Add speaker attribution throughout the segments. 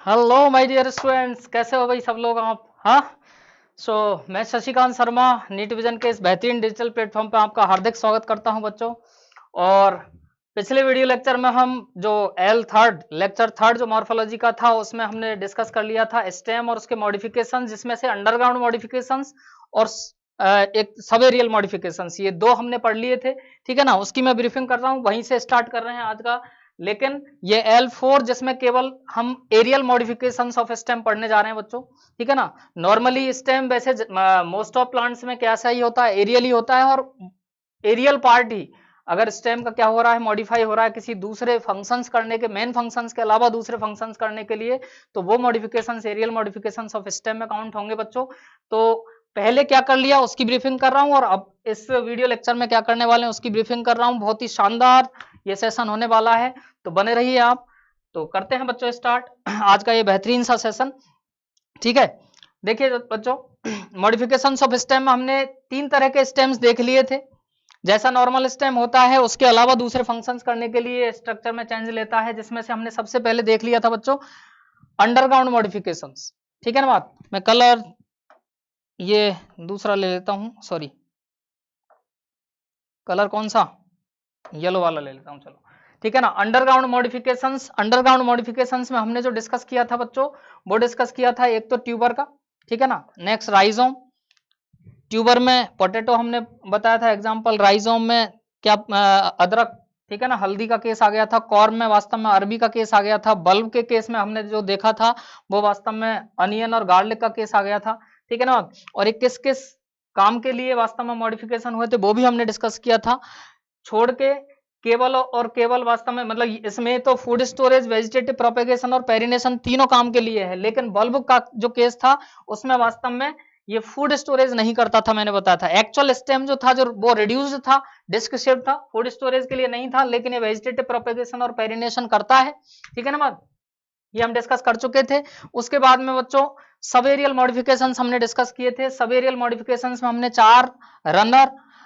Speaker 1: Hello my dear students, कैसे हो भाई सब लोग आप? हाँ, मैं शशिकांत शर्मा नीट विजन के इस बेहतरीन डिजिटल प्लेटफॉर्म पे आपका हार्दिक स्वागत करता हूं बच्चों। और पिछले वीडियो लेक्चर में हम जो लेक्चर थर्ड जो मॉर्फोलॉजी का था उसमें हमने डिस्कस कर लिया था स्टेम और उसके मॉडिफिकेशन, जिसमें से अंडरग्राउंड मॉडिफिकेशंस और एक सबएरियल मॉडिफिकेशंस, ये दो हमने पढ़ लिए थे। ठीक है ना, उसकी मैं ब्रीफिंग कर रहा हूँ, वहीं से स्टार्ट कर रहे हैं आज का। लेकिन ये L4 जिसमें केवल हम एरियल मॉडिफिकेशंस ऑफ स्टेम पढ़ने जा रहे हैं बच्चों। ठीक है ना, नॉर्मली स्टेम वैसे मोस्ट ऑफ प्लांट्स में कैसा ही होता है, एरियल ही होता है। और एरियल पार्ट ही अगर स्टेम का क्या हो रहा है, मॉडिफाई हो रहा है किसी दूसरे फंक्शंस करने के, मेन फंक्शंस के अलावा दूसरे फंक्शंस करने के लिए, तो वो modifications aerial modifications of stem में काउंट होंगे बच्चों। तो पहले क्या कर लिया उसकी ब्रीफिंग कर रहा हूं, और अब इस वीडियो लेक्चर में क्या करने वाले हैं उसकी ब्रीफिंग कर रहा हूं। बहुत ही शानदार ये सेशन होने वाला है, तो बने रहिए आप। तो करते हैं बच्चों स्टार्ट आज का ये बेहतरीन सा सेशन। ठीक है, देखिए बच्चों, मॉडिफिकेशंस ऑफ स्टेम में हमने तीन तरह के स्टेम्स देख लिए थे। जैसा नॉर्मल स्टेम होता है उसके अलावा दूसरे फंक्शंस करने के लिए स्ट्रक्चर में चेंज लेता है, जिसमें से हमने सबसे पहले देख लिया था बच्चों अंडरग्राउंड मॉडिफिकेशंस। ठीक है ना बात, मैं कलर ये दूसरा ले लेता हूं, सॉरी कलर कौन सा, येलो वाला ले लेता हूं, चलो। ठीक है ना, अंडरग्राउंड मॉडिफिकेशंस में हमने जो डिस्कस किया था बच्चों, वो डिस्कस किया था एक तो ट्यूबर का, ठीक है ना, नेक्स्ट राइजोम। ट्यूबर में पोटैटो हमने बताया था एग्जांपल, राइजोम में क्या अदरक, ठीक है ना, हल्दी का केस आ गया था। कॉर्म में वास्तव में अरबी का केस आ गया था। बल्ब के केस में हमने जो देखा था वो वास्तव में अनियन और गार्लिक का केस आ गया था। ठीक है ना, और ये किस किस काम के लिए वास्तव में मॉडिफिकेशन हुए थे वो भी हमने डिस्कस किया था। छोड़ के केवल और केवल वास्तव में, मतलब इसमें तो फूड स्टोरेज, वेजिटेटिव प्रोपेगेशन और पेरिनेशन तीनों काम के लिए है, लेकिन बल्ब का जो केस था उसमें वास्तव में ये फूड स्टोरेज नहीं करता था। मैंने बताया था एक्चुअल स्टेम जो था, जो वो रिड्यूस्ड था, डिस्क शेप था, फूड स्टोरेज के लिए नहीं था, लेकिन ये वेजिटेटिव प्रोपेगेशन और पेरिनेशन करता है। ठीक है ना बात, ये हम डिस्कस कर चुके थे। उसके बाद में बच्चों सब एरियल मॉडिफिकेशंस हमने डिस्कस किए थे। सब एरियल मॉडिफिकेशंस में हमने चार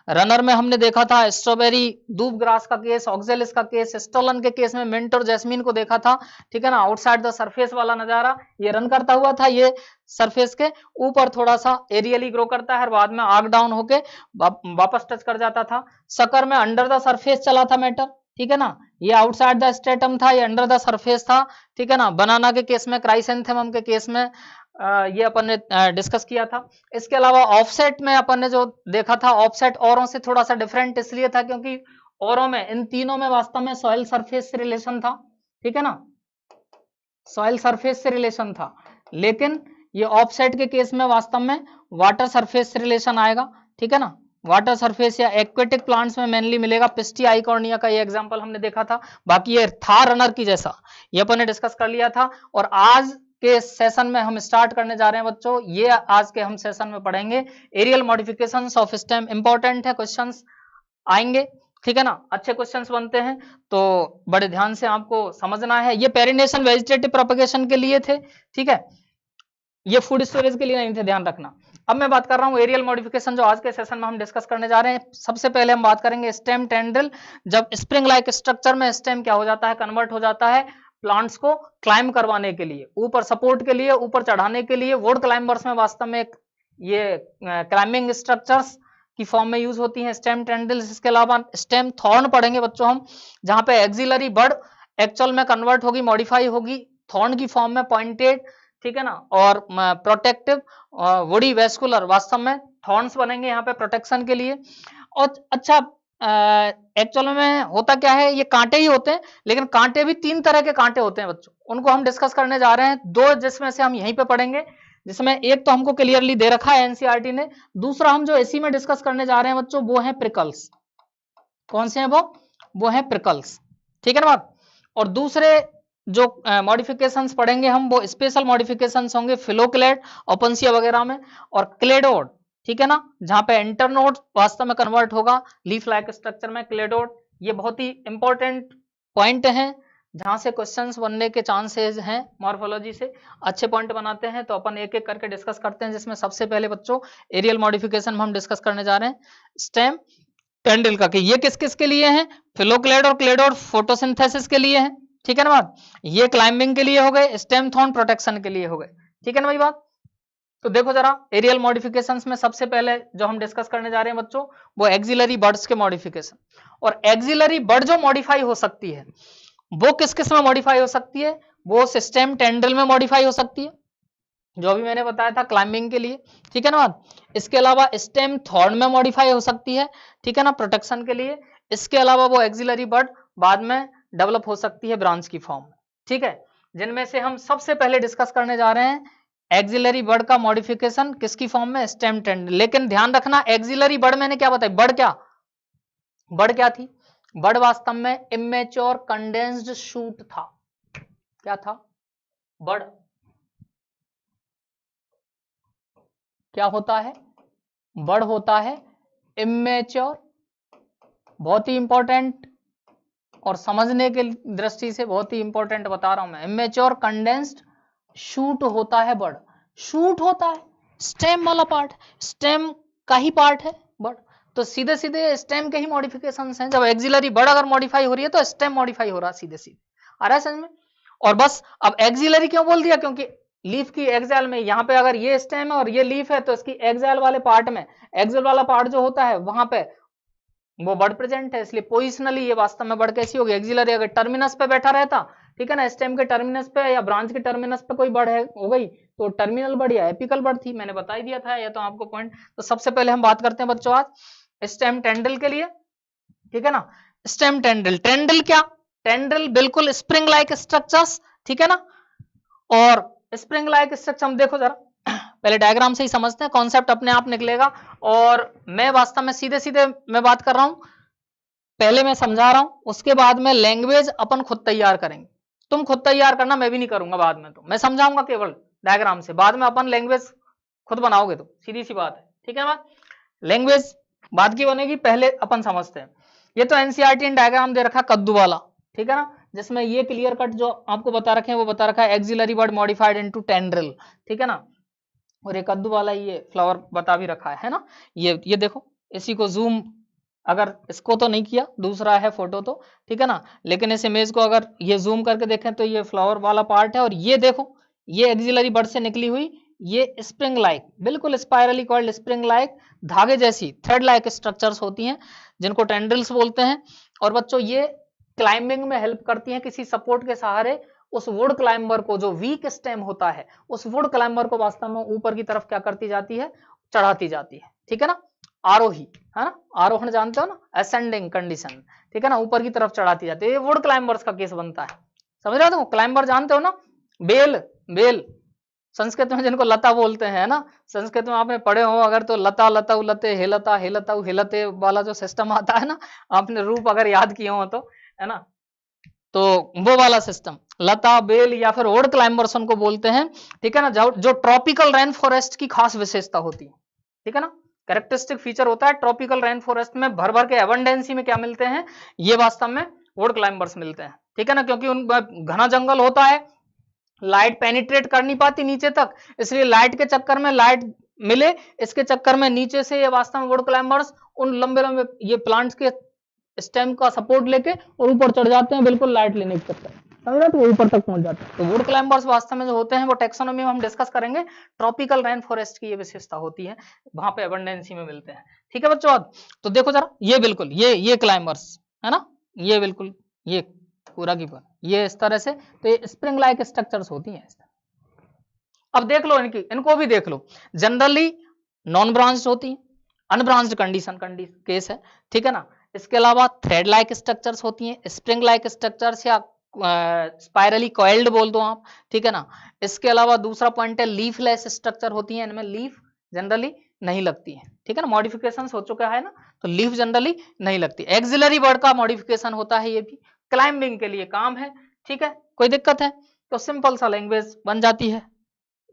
Speaker 1: रनर में हमने देखा था स्ट्रॉबेरी, दूब ग्रास का केस, ऑक्जेलिस का केस, स्टोलन के केस में मिंट और जैस्मीन को देखा था। ठीक है ना, आउटसाइड द सरफेस वाला नजारा, ये रन करता हुआ था, ये सरफेस के ऊपर थोड़ा सा एरियली ग्रो करता है और बाद में आग डाउन होके वापस टच कर जाता था। सकर में अंडर द सरफेस चला था मैटर। ठीक है ना, ये आउटसाइड द स्ट्रेटम था, ये अंडर द सरफेस था। ठीक है ना, बनाना के केस में, क्राइसेंथेमम के केस में ये अपन ने डिस्कस किया था। इसके अलावा ऑफसेट में अपन ने जो देखा था, ऑफसेट औरों से थोड़ा सा डिफरेंट इसलिए था क्योंकि औरों में, इन तीनों में वास्तव में सॉइल सरफेस से रिलेशन था। ठीक है ना, सॉइल सरफेस से रिलेशन था, लेकिन ये ऑफसेट के केस में वास्तव में वाटर सरफेस से रिलेशन आएगा। ठीक है ना, वाटर सरफेस या एक्वेटिक प्लांट्स में मेनली मिलेगा। पिस्टी आइकॉर्निया का ये एग्जांपल हमने देखा था। बाकी ये था रनर की जैसा, ये अपन ने डिस्कस कर लिया था। और आज के सेशन में हम स्टार्ट करने जा रहे हैं बच्चों, ये आज के हम सेशन में पढ़ेंगे aerial modifications of stem. Important है, क्वेश्चंस आएंगे। ठीक है ना, अच्छे क्वेश्चंस बनते हैं, तो बड़े ध्यान से आपको समझना है। ये पेरिनेशन वेजिटेटिव प्रोपेगेशन के लिए थे। ठीक है, ये फूड स्टोरेज के लिए नहीं थे, ध्यान रखना। अब मैं बात कर रहा हूं एरियल मॉडिफिकेशन, जो आज के सेशन में हम डिस्कस करने जा रहे हैं। सबसे पहले हम बात करेंगे स्टेम टेंड्रिल। जब स्प्रिंग लाइक स्ट्रक्चर में स्टेम क्या हो जाता है, कन्वर्ट हो जाता है प्लांट्स को क्लाइंब करवाने के लिए, ऊपर सपोर्ट के लिए, ऊपर चढ़ाने के लिए। वुड क्लाइंबर्स में वास्तव में ये क्लाइंबिंग स्ट्रक्चर्स की फॉर्म में यूज होती है स्टेम टेंड्रिल्स। इसके अलावा स्टेम थॉर्न पढ़ेंगे बच्चों हम, जहां पे एक्सिलरी बर्ड एक्चुअल में कन्वर्ट होगी, मॉडिफाई होगी थॉर्न की फॉर्म में, पॉइंटेड। ठीक है ना, और प्रोटेक्टिव वुडी वेस्कुलर, वास्तव में थॉर्न्स बनेंगे यहाँ पे प्रोटेक्शन के लिए। और अच्छा, एक्चुअल में होता क्या है, ये कांटे ही होते हैं, लेकिन कांटे भी तीन तरह के कांटे होते हैं बच्चों, उनको हम डिस्कस करने जा रहे हैं। दो जिसमें से हम यहीं पे पढ़ेंगे, जिसमें एक तो हमको क्लियरली दे रखा है एनसीईआरटी ने, दूसरा हम जो इसी में डिस्कस करने जा रहे हैं बच्चों वो है प्रिकल्स। कौन से हैं वो है प्रिकल्स। ठीक है ना बात। और दूसरे जो मॉडिफिकेशंस पढ़ेंगे हम, वो स्पेशल मॉडिफिकेशंस होंगे फिलोक्लेड, ओपनसिया वगैरह में, और क्लेडोड। ठीक है ना, जहां पे इंटरनोड वास्तव में कन्वर्ट होगा लीफ लाइक स्ट्रक्चर में, क्लेडोड। ये बहुत ही इंपॉर्टेंट पॉइंट है, जहां से क्वेश्चंस बनने के चांसेस हैं मॉर्फोलॉजी से। अच्छे पॉइंट बनाते हैं, तो अपन एक एक करके डिस्कस करते हैं, जिसमें सबसे पहले बच्चों एरियल मॉडिफिकेशन हम डिस्कस करने जा रहे हैं स्टेम टेंड्रिल का, कि ये किस किस के लिए हैं। फिलोक्लेड और क्लेडोड फोटोसिंथेसिस के लिए हैं। ठीक है ना बात। ये क्लाइंबिंग के लिए हो गए, स्टेम थॉर्न प्रोटेक्शन के लिए हो गए, ठीक है ना भाई बात। तो देखो जरा एरियल मॉडिफिकेशंस में सबसे पहले जो हम डिस्कस करने जा रहे हैं बच्चों, वो एक्सिलरी बर्ड्स के मॉडिफिकेशन। और एक्सिलरी बर्ड जो मॉडिफाई हो सकती है वो किस किस में मॉडिफाई हो सकती है, वो स्टेम टेंड्रिल में मॉडिफाई हो सकती है, जो अभी मैंने बताया था क्लाइंबिंग के लिए, ठीक है ना बात। इसके अलावा स्टेम थॉर्न में मॉडिफाई हो सकती है, ठीक है ना, प्रोटेक्शन के लिए। इसके अलावा वो एक्सिलरी बर्ड बाद में डेवलप हो सकती है ब्रांच की फॉर्म में, ठीक है। जिनमें से हम सबसे पहले डिस्कस करने जा रहे हैं एक्सिलरी बर्ड का मॉडिफिकेशन किसकी फॉर्म में, स्टेम टेंड्रिल। लेकिन ध्यान रखना एक्सिलरी बर्ड मैंने क्या बताया, बर्ड क्या थी, बर्ड वास्तव में इमेच्योर कंडेंस्ड शूट था। क्या था बर्ड, क्या होता है, बर्ड होता है इमेच्योर, बहुत ही इंपॉर्टेंट और समझने के दृष्टि से बहुत ही इंपॉर्टेंट बता रहा हूं मैं। इमेच्योर कंडेंस्ड शूट होता है बर्ड, शूट होता है स्टेम वाला पार्ट, स्टेम का ही पार्ट है बर्ड। तो सीधे सीधे स्टेम के ही मॉडिफिकेशंस हैं। जब एक्सिलरी बर्ड अगर मॉडिफाई हो रही है तो स्टेम मॉडिफाई हो रहा है सीधे सीधे, आ रहा है समझ में। और बस अब एक्सिलरी क्यों बोल दिया, क्योंकि लीफ की एक्सेल में यहाँ पे अगर ये स्टेम है और ये लीफ है तो इसकी एक्सेल वाले पार्ट में, एक्सेल वाला पार्ट जो होता है वहां पे वो बर्ड प्रेजेंट है, इसलिए पोजिशनली ये वास्तव में बर्ड कैसी होगी, एक्सिलरी। अगर टर्मिनस पे बैठा रहता, ठीक है ना, स्टेम के टर्मिनस पे या ब्रांच के टर्मिनस पे कोई बर्ड है हो गई तो टर्मिनल बर्ड या एपिकल बर्ड थी, मैंने बता ही दिया था ये तो आपको पॉइंट। तो सबसे पहले हम बात करते हैं बच्चों आज स्टेम टेंड्रिल के लिए, ठीक है ना। स्टेम टेंड्रिल, टेंड्रिल क्या, टेंड्रिल बिल्कुल स्प्रिंग लाइक स्ट्रक्चर्स, ठीक है ना। और स्प्रिंग लाइक स्ट्रक्चर हम देखो जरा पहले डायग्राम से ही समझते हैं, कॉन्सेप्ट अपने आप निकलेगा। और मैं वास्तव में सीधे सीधे मैं बात कर रहा हूं, पहले मैं समझा रहा हूं, उसके बाद में लैंग्वेज अपन खुद तैयार करेंगे। तुम खुद तैयार करना, मैं भी नहीं करूंगा बाद में, तो मैं समझाऊंगा केवल डायग्राम से, बाद में अपन लैंग्वेज खुद बनाओगे, तो सीधी सी बात है, ठीक है ना। लैंग्वेज बाद की बनेगी, पहले अपन समझते हैं। ये तो एनसीईआरटी डायग्राम दे रखा कद्दू वाला, ठीक है ना, जिसमें ये क्लियर कट जो आपको बता रखे हैं वो बता रखा है axillary bud modified into tendril, ठीक है ना। और ये कद्दू वाला ये फ्लावर बता भी रखा है ना। ये देखो, इसी को जूम, अगर इसको तो नहीं किया, दूसरा है फोटो तो, ठीक है ना, लेकिन इस इमेज को अगर ये जूम करके देखें तो ये फ्लावर वाला पार्ट है। और ये देखो, ये एक्सिलरी बर्ड से निकली हुई ये स्प्रिंग लाइक, बिल्कुल स्पाइरली कॉइल्ड स्प्रिंग लाइक धागे जैसी थ्रेड लाइक स्ट्रक्चर्स होती हैं, जिनको टेंड्रिल्स बोलते हैं। और बच्चों ये क्लाइंबिंग में हेल्प करती हैं, किसी सपोर्ट के सहारे उस वुड क्लाइंबर को, जो वीक स्टेम होता है, उस वुड क्लाइंबर को वास्तव में ऊपर की तरफ क्या करती जाती है, चढ़ाती जाती है, ठीक है ना। आरोही है ना, आरोहण जानते हो ना, असेंडिंग कंडीशन, ठीक है ना, ऊपर की तरफ चढ़ाती जाती है। ये वुड क्लाइंबर्स का केस बनता है, समझ रहे हो, क्लाइंबर जानते हो ना, बेल, बेल संस्कृत में जिनको लता बोलते हैं ना, संस्कृत में आपने पढ़े हो अगर तो लता लता उलते हेलता हेलता हेलते वाला जो सिस्टम आता है ना, आपने रूप अगर याद किए हो तो, है ना, तो वो वाला सिस्टम लता बेल या फिर वुड क्लाइंबर्स उनको बोलते हैं, ठीक है ना, जो ट्रॉपिकल रेन फॉरेस्ट की खास विशेषता होती है, ठीक है ना, कैरेक्टरिस्टिक फीचर होता है। ट्रॉपिकल रेन फॉरेस्ट में भर भर के एबंडेंसी में क्या मिलते हैं, ये वास्तव में वुड क्लाइंबर्स मिलते हैं, ठीक है ना, क्योंकि उन घना जंगल होता है, लाइट पेनिट्रेट कर नहीं पाती नीचे तक, इसलिए लाइट के चक्कर में, लाइट मिले इसके चक्कर में नीचे से ये वास्तव में वुड क्लाइंबर्स उन लंबे लंबे ये प्लांट्स के स्टेम का सपोर्ट लेके और ऊपर चढ़ जाते हैं, बिल्कुल लाइट लेने के चक्कर, समझ रहे, तो वो ऊपर तक पहुंच जाते हैं। तो वुड क्लाइंबर्स वास्तव में जो होते हैं वो टेक्सोनोमी में हम डिस्कस करेंगे, ट्रॉपिकल रेन फॉरेस्ट की ये विशेषता होती है, वहां पे एबंडेंसी में मिलते हैं, ठीक है बच्चों। तो देखो जरा, ये बिल्कुल ये क्लाइंबर्स है ना, ये बिल्कुल ये पूरा की पूरा ये इस तरह से, तो ये स्प्रिंग लाइक स्ट्रक्चर्स होती हैं इस तरह। अब देख लो इनको भी देख लो, जनरली नॉन ब्रांच्ड होती है, अनब्रांच्ड कंडीशन केस है, ठीक है ना। इसके अलावा थ्रेड लाइक स्ट्रक्चर्स होती हैं, स्प्रिंग लाइक स्ट्रक्चर्स या स्पाइरली कॉइल्ड बोल दो आप, ठीक है ना। इसके अलावा दूसरा पॉइंट है लीफलेस स्ट्रक्चर होती है, इनमें लीफ जनरली नहीं लगती है, ठीक है ना, मॉडिफिकेशन हो चुका है ना, तो लीफ जनरली नहीं लगती। एक्सिलरी बर्ड का मॉडिफिकेशन होता है, ये भी क्लाइंबिंग के लिए काम है, ठीक है। कोई दिक्कत है तो सिंपल सा लैंग्वेज बन जाती है।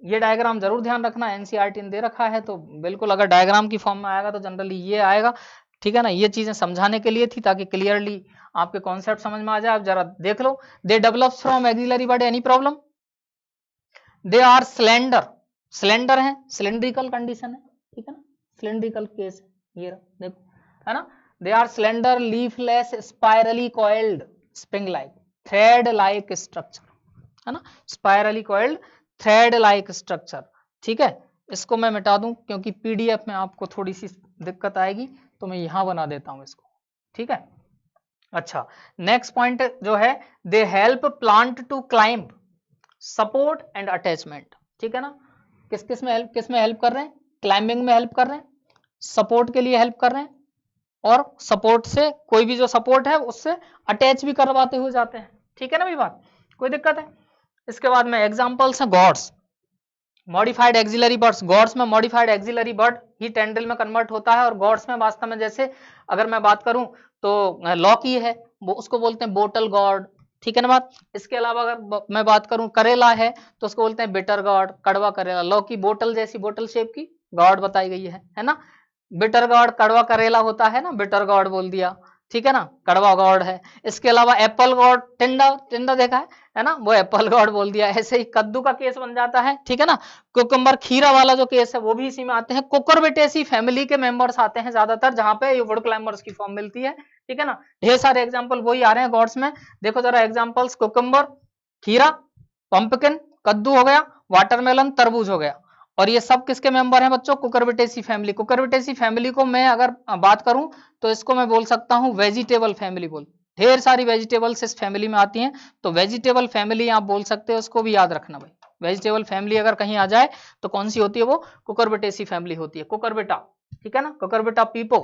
Speaker 1: ये डायग्राम जरूर ध्यान रखना, एनसीईआरटी ने दे रखा है तो बिल्कुल अगर डायग्राम की फॉर्म में आएगा तो जनरली ये आएगा, ठीक है ना। ये चीजें समझाने के लिए थी ताकि क्लियरली आपके कॉन्सेप्ट समझ में आ जाए। आप जरा देख लो, they develops from axillary bud, any problem, they are slender, slender है, सिलेंड्रिकल कंडीशन है, ठीक है ना, सिलेंड्रिकल केस है, ये देखो है ना, they are slender leafless spirally coiled spring like thread like structure, है ना, spirally coiled thread like structure. ठीक है, इसको मैं मिटा दूं क्योंकि पीडीएफ में आपको थोड़ी सी दिक्कत आएगी, तो मैं यहां बना देता हूं इसको। ठीक है, अच्छा नेक्स्ट पॉइंट जो है, they help plant to climb, support and attachment. ठीक है ना, किस में हेल्प कर रहे हैं? क्लाइंबिंग में हेल्प कर रहे हैं, सपोर्ट के लिए हेल्प कर रहे हैं, और सपोर्ट से कोई भी जो सपोर्ट है उससे अटैच भी करवाते हुए जाते हैं। ठीक है ना भी बात, कोई दिक्कत है? इसके बाद में एग्जांपल्स हैं gourds, modified axillary buds. Gourds में मॉडिफाइड एक्सिलरी बर्ड ही टेंड्रिल में कन्वर्ट होता है, और गॉड्स में वास्तव में जैसे अगर मैं बात करूं तो लॉकी है, वो उसको बोलते हैं बोटल गॉड। ठीक है ना बात। इसके अलावा अगर मैं बात करूं करेला है तो उसको बोलते हैं बिटर गॉड, कड़वा करेला। लौकी बोटल जैसी बोटल शेप की गॉड बताई गई है ना। बिटर गॉड कड़वा करेला होता है ना, बिटर गॉड बोल दिया। ठीक है ना, कड़वा गॉड है। इसके अलावा एप्पल गॉड, टिंडा टिंडा देखा है ना, वो एप्पल गॉड बोल दिया। ऐसे ही कद्दू का केस बन जाता है। ठीक है ना, कुकुम्बर खीरा वाला जो केस है वो भी इसी में आते हैं। कुकुरबिटेसी फैमिली के मेंबर्स आते हैं ज्यादातर, जहां पे ये वुड क्लाइंबर्स की फॉर्म मिलती है। ठीक है ना, ढेर सारे एग्जाम्पल वही आ रहे हैं गॉड्स में। देखो जरा एग्जाम्पल्स, कुकुम्बर, खीरा, पंपकिन, कद्दू हो गया, वाटरमेलन, तरबूज हो गया। और ये सब किसके मेंबर हैं बच्चों? Cucurbitaceae family. कुकुरबिटेसी फैमिली को मैं अगर बात करूं तो इसको मैं बोल सकता हूं वेजिटेबल फैमिली बोल। ढेर सारी वेजिटेबल्स इस फैमिली में आती हैं, तो वेजिटेबल फैमिली आप बोल सकते हो, उसको भी याद रखना भाई। वेजिटेबल फैमिली अगर कहीं आ जाए तो कौन सी होती है? वो कुकुरबिटेसी फैमिली होती है। कुकुरबिटा, ठीक है ना, कुकुरबिटा पीपो।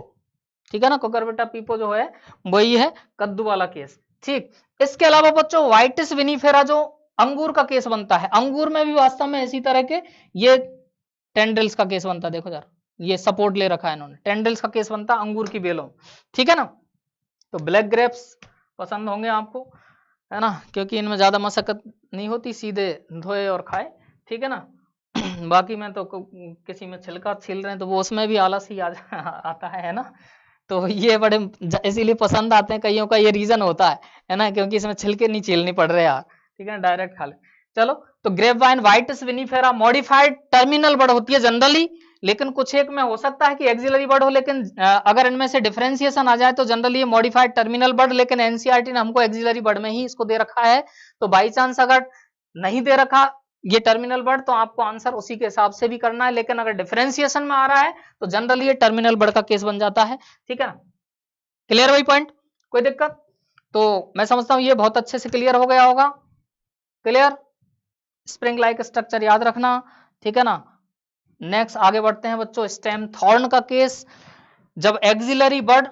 Speaker 1: ठीक है ना, कुकुरबिटा पीपो जो है वही है कद्दू वाला केस। ठीक, इसके अलावा बच्चों वाइटिस विनीफेरा जो अंगूर का केस बनता है, अंगूर में भी वास्तव में इसी तरह के ये टेंड्रिल्स का केस बनता है। देखो जरा, ये सपोर्ट ले रखा है इन्होंने, टेंड्रिल्स का केस बनता है अंगूर की बेलों। ठीक है ना, तो ब्लैक ग्रेप्स पसंद होंगे आपको, है ना, क्योंकि इनमें ज्यादा मशक्कत नहीं होती, सीधे धोए और खाए। ठीक है ना बाकी में तो किसी में छिलका छील रहे हैं तो वो उसमें भी आलस ही आता है ना। तो ये बड़े इसीलिए पसंद आते हैं, कईयों का ये रीजन होता है ना, क्योंकि इसमें छिलके नहीं छीलनी पड़ रहे यार। ठीक है, डायरेक्ट खा ले। चलो, तो grape vine Vitis vinifera modified terminal bud होती है जनरली, लेकिन कुछ एक में हो सकता है कि एक्सिलरी बर्ड हो, लेकिन अगर इनमें से डिफरेंशिएशन आ जाए तो जनरली ये मॉडिफाइड टर्मिनल बर्ड, लेकिन एनसीईआरटी ने हमको एक्सिलरी बर्ड में ही इसको दे रखा है। तो बाई चांस अगर नहीं दे रखा ये टर्मिनल बर्ड तो आपको आंसर उसी के हिसाब से भी करना है, लेकिन अगर डिफरेंशिएशन में आ रहा है तो जनरली ये टर्मिनल बर्ड का केस बन जाता है। ठीक है ना, क्लियर वही पॉइंट, कोई दिक्कत? तो मैं समझता हूं ये बहुत अच्छे से क्लियर हो गया होगा। क्लियर, स्प्रिंग लाइक स्ट्रक्चर याद रखना। ठीक है ना, नेक्स्ट आगे बढ़ते हैं बच्चों, स्टेम थॉर्न का केस। जब एक्सिलरी बर्ड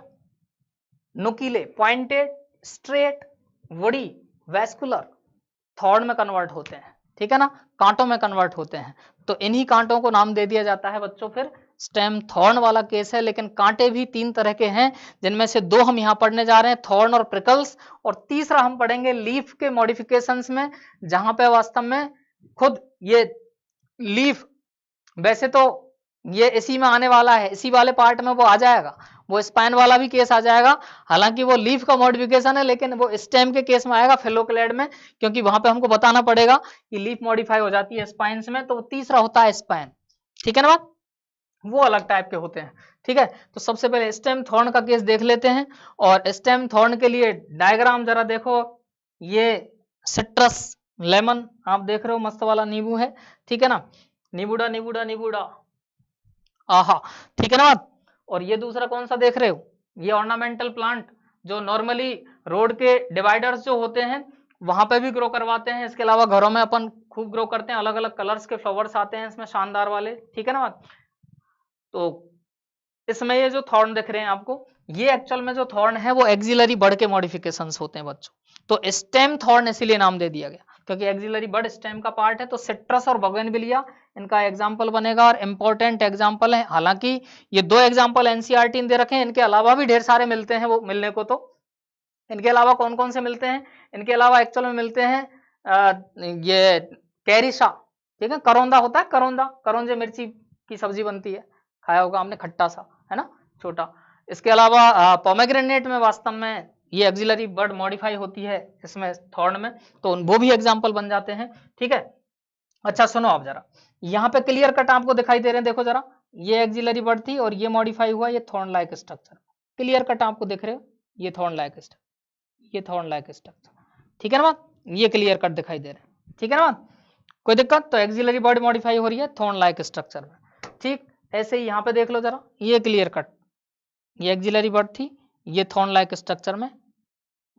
Speaker 1: नुकीले, pointed, straight, woody, vascular thorn में कन्वर्ट होते हैं, ठीक है ना, कांटों में कन्वर्ट होते हैं, तो इन्हीं कांटों को नाम दे दिया जाता है बच्चों फिर स्टेम थॉर्न वाला केस है। लेकिन कांटे भी तीन तरह के हैं, जिनमें से दो हम यहां पढ़ने जा रहे हैं, थॉर्न और प्रिकल्स, और तीसरा हम पढ़ेंगे लीफ के मॉडिफिकेशंस में, जहां पे वास्तव में खुद ये लीफ, वैसे तो ये इसी में आने वाला है, इसी वाले पार्ट में वो आ जाएगा, वो स्पाइन वाला भी केस आ जाएगा। हालांकि वो लीफ का मॉडिफिकेशन है, लेकिन वो स्टेम के केस में आएगा, फेलोक्लेड में, क्योंकि वहां पे हमको बताना पड़ेगा कि लीफ मॉडिफाई हो जाती है स्पाइन्स में। तो तीसरा होता है स्पाइन, ठीक है ना बात, वो अलग टाइप के होते हैं। ठीक है, तो सबसे पहले स्टेम थॉर्न का केस देख लेते हैं। और स्टेम थॉर्न के लिए डायग्राम जरा देखो, ये सिट्रस लेमन आप देख रहे हो, मस्त वाला नींबू है। ठीक है ना, नींबूडा नींबूडा नींबूडा, आहा, ठीक है ना बात। और ये दूसरा कौन सा देख रहे हो, ये ऑर्नामेंटल प्लांट, जो नॉर्मली रोड के डिवाइडर्स जो होते हैं वहां पे भी ग्रो करवाते हैं। इसके अलावा घरों में अपन खूब ग्रो करते हैं, अलग अलग कलर्स के फ्लावर्स आते हैं इसमें शानदार वाले। ठीक है ना बात। तो इसमें ये जो थॉर्न दिख रहे हैं आपको, ये एक्चुअल में जो थॉर्न है वो एक्सिलरी बर्ड के मॉडिफिकेशंस होते हैं बच्चों। तो स्टेम थॉर्न इसीलिए नाम दे दिया गया क्योंकि एक्सिलरी बर्ड स्टेम का पार्ट है। तो सिट्रस और बोगनविलिया इनका एग्जाम्पल बनेगा, और इंपॉर्टेंट एग्जाम्पल है। हालांकि ये दो एग्जाम्पल एनसीईआरटी ने दे रखे हैं, इनके अलावा भी ढेर सारे मिलते हैं, वो मिलने को तो इनके अलावा कौन कौन से मिलते हैं, इनके अलावा एक्चुअल में मिलते हैं ये कैरिशा, ठीक है, करौंदा होता है, करौंदा, करौंजे मिर्ची की सब्जी बनती है, खाया होगा आपने, खट्टा सा, है ना, छोटा। इसके अलावा पोमेग्रेनेट में वास्तव में ये एक्सिलरी बर्ड मॉडिफाई होती है इसमें थॉर्न में, तो वो भी एग्जाम्पल बन जाते हैं। ठीक है, अच्छा सुनो आप जरा, यहाँ पे क्लियर कट आपको दिखाई दे रहे हैं, देखो जरा, ये एक्सिलरी बर्ड थी और ये मॉडिफाई हुआ, ये thorn like structure, clear cut आपको दिख रहे हो, ये थॉर्न लाइक स्ट्रक्चर, ये थॉर्न लाइक स्ट्रक्चर, ठीक है ना बात, ये क्लियर कट दिखाई दे रहा है, ठीक है ना बात, कोई दिक्कत? तो एक्सिलरी बॉडी मॉडिफाई हो रही है थॉर्न लाइक स्ट्रक्चर में, ठीक। ऐसे ही यहाँ पे देख लो जरा, ये क्लियर कट, ये एक्सिलरी बॉडी थी, ये थॉर्न लाइक स्ट्रक्चर में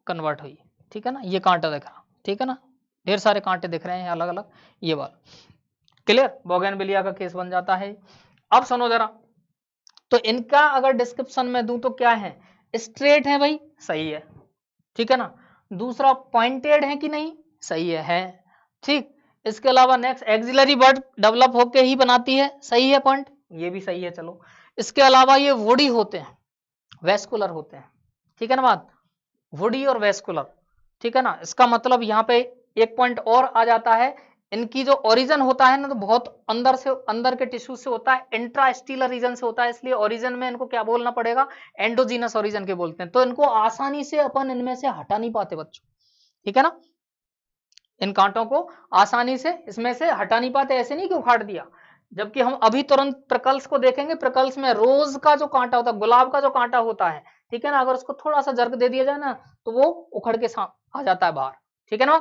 Speaker 1: कन्वर्ट हुई, ठीक है ना, ये कांटा दिख रहा, ठीक है ना, ढेर सारे कांटे दिख रहे हैं अलग अलग, ये वाला क्लियर, बोगनविलिया का केस बन जाता है। अब सुनो जरा, तो इनका अगर डिस्क्रिप्शन में दूं तो क्या है, स्ट्रेट है भाई, सही है, ठीक है ना, दूसरा पॉइंटेड है कि नहीं, सही है, ठीक। इसके अलावा नेक्स्ट एक्सिलरी बॉडी डेवलप होके ही बनाती है, सही है पॉइंट, ये भी सही है, चलो। इसके अलावा ये वुडी होते हैं, वेस्कुलर होते हैं, ठीक है ना बात, वुडी और वेस्कुलर, ठीक है ना। इसका मतलब यहाँ पे एक पॉइंट और आ जाता है, इनकी जो ओरिजिन होता है ना, तो बहुत अंदर से, अंदर के टिश्यू से होता है, इंट्रास्टीलर रीजन से होता है, इसलिए ओरिजिन में इनको क्या बोलना पड़ेगा, एंडोजीनस ओरिजिन के बोलते हैं। तो इनको आसानी से अपन इनमें से हटा नहीं पाते बच्चों, ठीक है ना, इन कांटों को आसानी से इसमें से हटा नहीं पाते, ऐसे नहीं कि उखाड़ दिया। जबकि हम अभी तुरंत प्रकल्स को देखेंगे, प्रकल्स में रोज का जो कांटा होता है, गुलाब का जो कांटा होता है, ठीक है ना, अगर उसको थोड़ा सा जर्क दे दिया जाए ना, तो वो उखड़ के आ जाता है बाहर, ठीक है ना।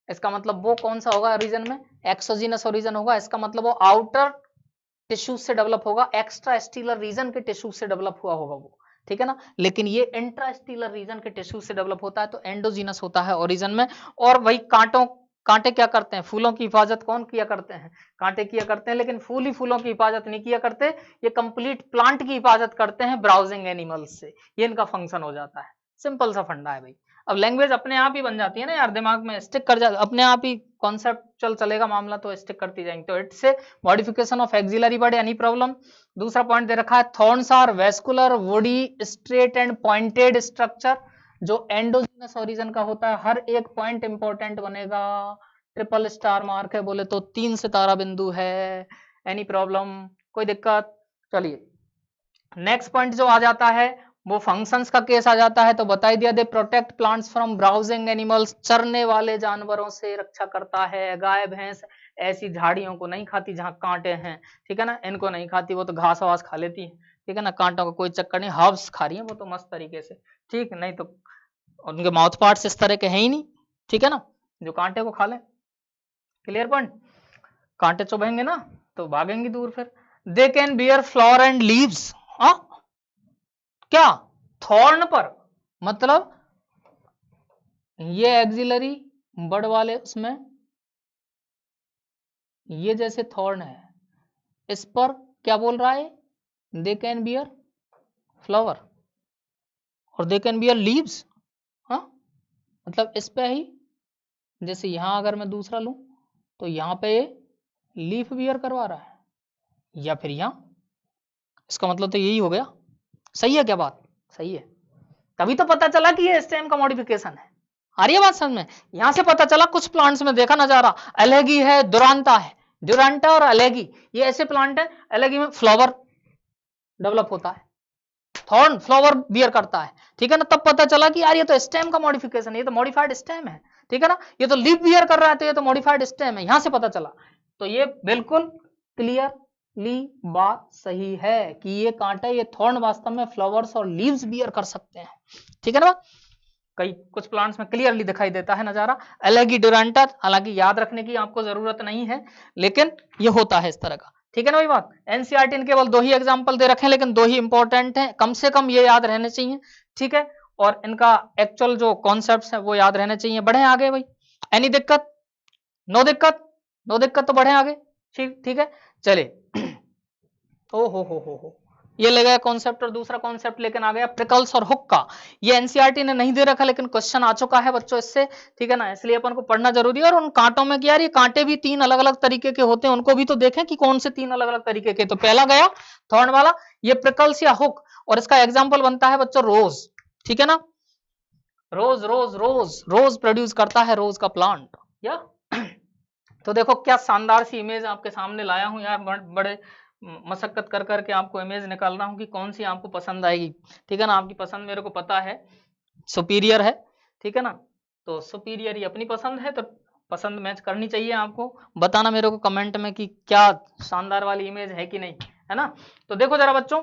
Speaker 1: इसका मतलब वो कौन सा होगा ओरिजिन में, एक्सोजीनस ओरिजिन होगा, इसका मतलब वो आउटर टिश्यू से डेवलप होगा, एक्स्ट्रा स्टीलर रीजन के टिश्यू से डेवलप हुआ होगा वो, ठीक है ना। लेकिन ये इंट्रास्टीलर रीजन के टिश्यू से डेवलप होता है, तो एंडोजीनस होता है ओरिजिन में। और वही कांटे क्या करते हैं, फूलों की हिफाजत कौन किया करते हैं, कांटे किया करते हैं, लेकिन फूल ही फूलों की हिफाजत नहीं किया करते, ये कंप्लीट प्लांट की हिफाजत करते हैं ब्राउजिंग एनिमल्स से, ये इनका फंक्शन हो जाता है। सिंपल सा फंडा है भाई। अब लैंग्वेज अपने आप ही बन जाती है ना यार, दिमाग में स्टिक कर जाता, अपने आप ही कॉन्सेप्ट चलेगा मामला, तो स्टिक करती जाएंगे। तो इट्स से modification of axillary bud, any problem? दूसरा पॉइंट दे रखा है, thorns are vascular, woody, straight and pointed structure, जो एंडोजीनस ओरिजिन का होता है। हर एक पॉइंट इंपॉर्टेंट बनेगा, ट्रिपल स्टार मार्क है, बोले तो 3 सितारा बिंदु है। एनी प्रॉब्लम, कोई दिक्कत? चलिए नेक्स्ट पॉइंट जो आ जाता है वो फंक्शंस का केस आ जाता है। तो बता ही दिया, they protect plants from browsing animals, चरने वाले जानवरों से रक्षा करता है। गाय भैंस ऐसी झाड़ियों को नहीं खाती जहां कांटे हैं, ठीक है ना, इनको नहीं खाती, वो तो घास वास खा लेती है, ठीक है ना, कांटों का कोई चक्कर नहीं। हर्ब्स खा रही है वो तो मस्त तरीके से, ठीक, नहीं तो उनके माउथ पार्ट्स इस तरह के हैं ही नहीं, ठीक है ना, जो कांटे को खा ले। Clear point? कांटे चुभेंगे ना तो भागेंगी दूर। फिर they can bear flower and leaves, क्या थॉर्न पर, मतलब ये एक्सिलरी बड वाले उसमें ये जैसे थॉर्न है, इस पर क्या बोल रहा है, दे कैन बियर फ्लावर और दे कैन बियर लीव्स, हाँ, मतलब इस पे ही, जैसे यहां अगर मैं दूसरा लूं तो यहां पे लीफ बियर करवा रहा है, या फिर यहां, इसका मतलब तो यही हो गया। सही है क्या बात? सही है। तभी तो पता चला कि ये स्टेम का मॉडिफिकेशन है। आ रही है बात समझ में? यहां से पता चला, कुछ प्लांट्स में देखा नजारा, एलेगी है, दुरांता है, ड्यूरांटा और एलेगी, ये ऐसे प्लांट है। एलेगी में फ्लावर डेवलप होता है, थॉर्न फ्लावर बियर करता है, ठीक है ना। तब पता चला कि यार ये तो स्टेम का मॉडिफिकेशन है, ये तो मॉडिफाइड स्टेम है, ठीक है ना। ये तो लीफ बियर कर रहा है, तो ये तो मॉडिफाइड स्टेम है, यहां से पता चला। तो ये बिल्कुल क्लियरली बात सही है कि ये कांटे, ये थॉर्न वास्तव में फ्लावर्स और लीव्स बियर कर सकते हैं, ठीक है ना। कई कुछ प्लांट्स में क्लियरली दिखाई देता है नजारा। एलेगी ड्यूरांटा, हालांकि याद रखने की आपको जरूरत नहीं है, लेकिन ये होता है इस तरह का, ठीक है ना भाई बात। एनसीईआरटी ने केवल 2 ही एग्जांपल दे रखे हैं, लेकिन 2 ही इंपॉर्टेंट हैं, कम से कम ये याद रहने चाहिए, ठीक है। और इनका एक्चुअल जो कॉन्सेप्ट्स है वो याद रहने चाहिए। बढ़े आगे भाई, एनी दिक्कत? नो दिक्कत? नो दिक्कत तो बढ़े आगे, ठीक, ठीक है। चलिए ओ हो, ये ले गया कॉन्सेप्ट। और दूसरा कॉन्सेप्ट लेकिन आ गया प्रिकल्स और हुक का। ये एनसीईआरटी ने नहीं दे रखा, लेकिन क्वेश्चन आ चुका है बच्चों इससे, ठीक है ना, इसलिए अपन को पढ़ना जरूरी है। और उन कांटों में क्या, ये कांटे भी 3 अलग अलग तरीके के होते हैं, उनको भी तो देखें कि कौन से 3 अलग अलग तरीके के। तो पहला गया थॉर्न वाला, ये प्रिकल्स या हुक, और इसका एग्जाम्पल बनता है बच्चों रोज, ठीक है ना। रोज रोज रोज रोज प्रोड्यूस करता है, रोज का प्लांट, या तो देखो क्या शानदार सी इमेज आपके सामने लाया हूं यार, बड़े मशक्कत कर करके आपको इमेज निकाल रहा हूं कि कौन सी आपको पसंद आएगी, ठीक है ना। आपकी पसंद मेरे को पता है सुपीरियर है, ठीक है ना, तो सुपीरियर ही अपनी पसंद है, तो पसंद मैच करनी चाहिए आपको। बताना मेरे को कमेंट में कि क्या शानदार वाली इमेज है कि नहीं, है ना। तो देखो जरा बच्चों,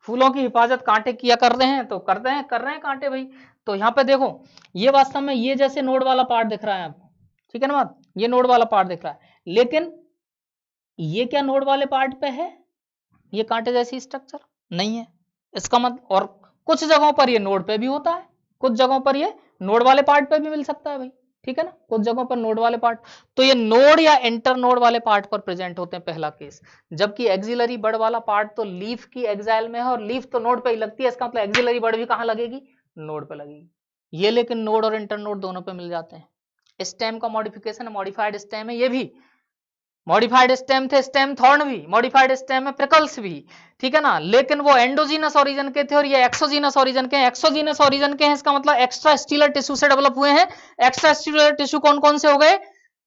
Speaker 1: फूलों की हिफाजत कांटे किया कर रहे हैं, तो कर रहे हैं कांटे भाई। तो यहाँ पे देखो ये वास्तव में ये जैसे नोड वाला पार्ट दिख रहा है आपको, ठीक है ना बात, ये नोड वाला पार्ट दिख रहा है, लेकिन ये क्या नोड वाले पार्ट पे है, ये कांटे जैसी स्ट्रक्चर नहीं है। इसका मतलब, और कुछ जगहों पर ये नोड पे भी होता है, कुछ जगहों पर ये नोड वाले पार्ट पे भी मिल सकता है भाई, ठीक है ना, कुछ जगहों पर नोड वाले पार्ट। तो ये नोड या इंटर नोड वाले पार्ट पर प्रेजेंट होते हैं, पहला केस। जबकि एक्सिलरी बड वाला पार्ट तो लीफ की एक्साइल में है और लीफ तो नोड पे ही लगती है, इसका मतलब एक्सिलरी बड भी कहां लगेगी, नोड पे लगेगी। ये लेकिन नोड और इंटर नोड दोनों पे मिल जाते हैं। स्टेम का मॉडिफिकेशन मॉडिफाइड स्टेम है, ये भी मॉडिफाइड स्टेम थे, स्टेम थॉर्न भी मॉडिफाइड स्टेम है, प्रिकल्स भी, ठीक है ना, लेकिन वो एंडोजीनस ओरिजिन के थे और ये एक्सोजीनस ओरिजिन के हैं। एक्सोजीनस ओरिजिन के हैं, इसका मतलब एक्स्ट्रा स्टीलर टिश्यू से डेवलप हुए हैं। एक्स्ट्रा स्टीलर टिश्यू कौन कौन से हो गए,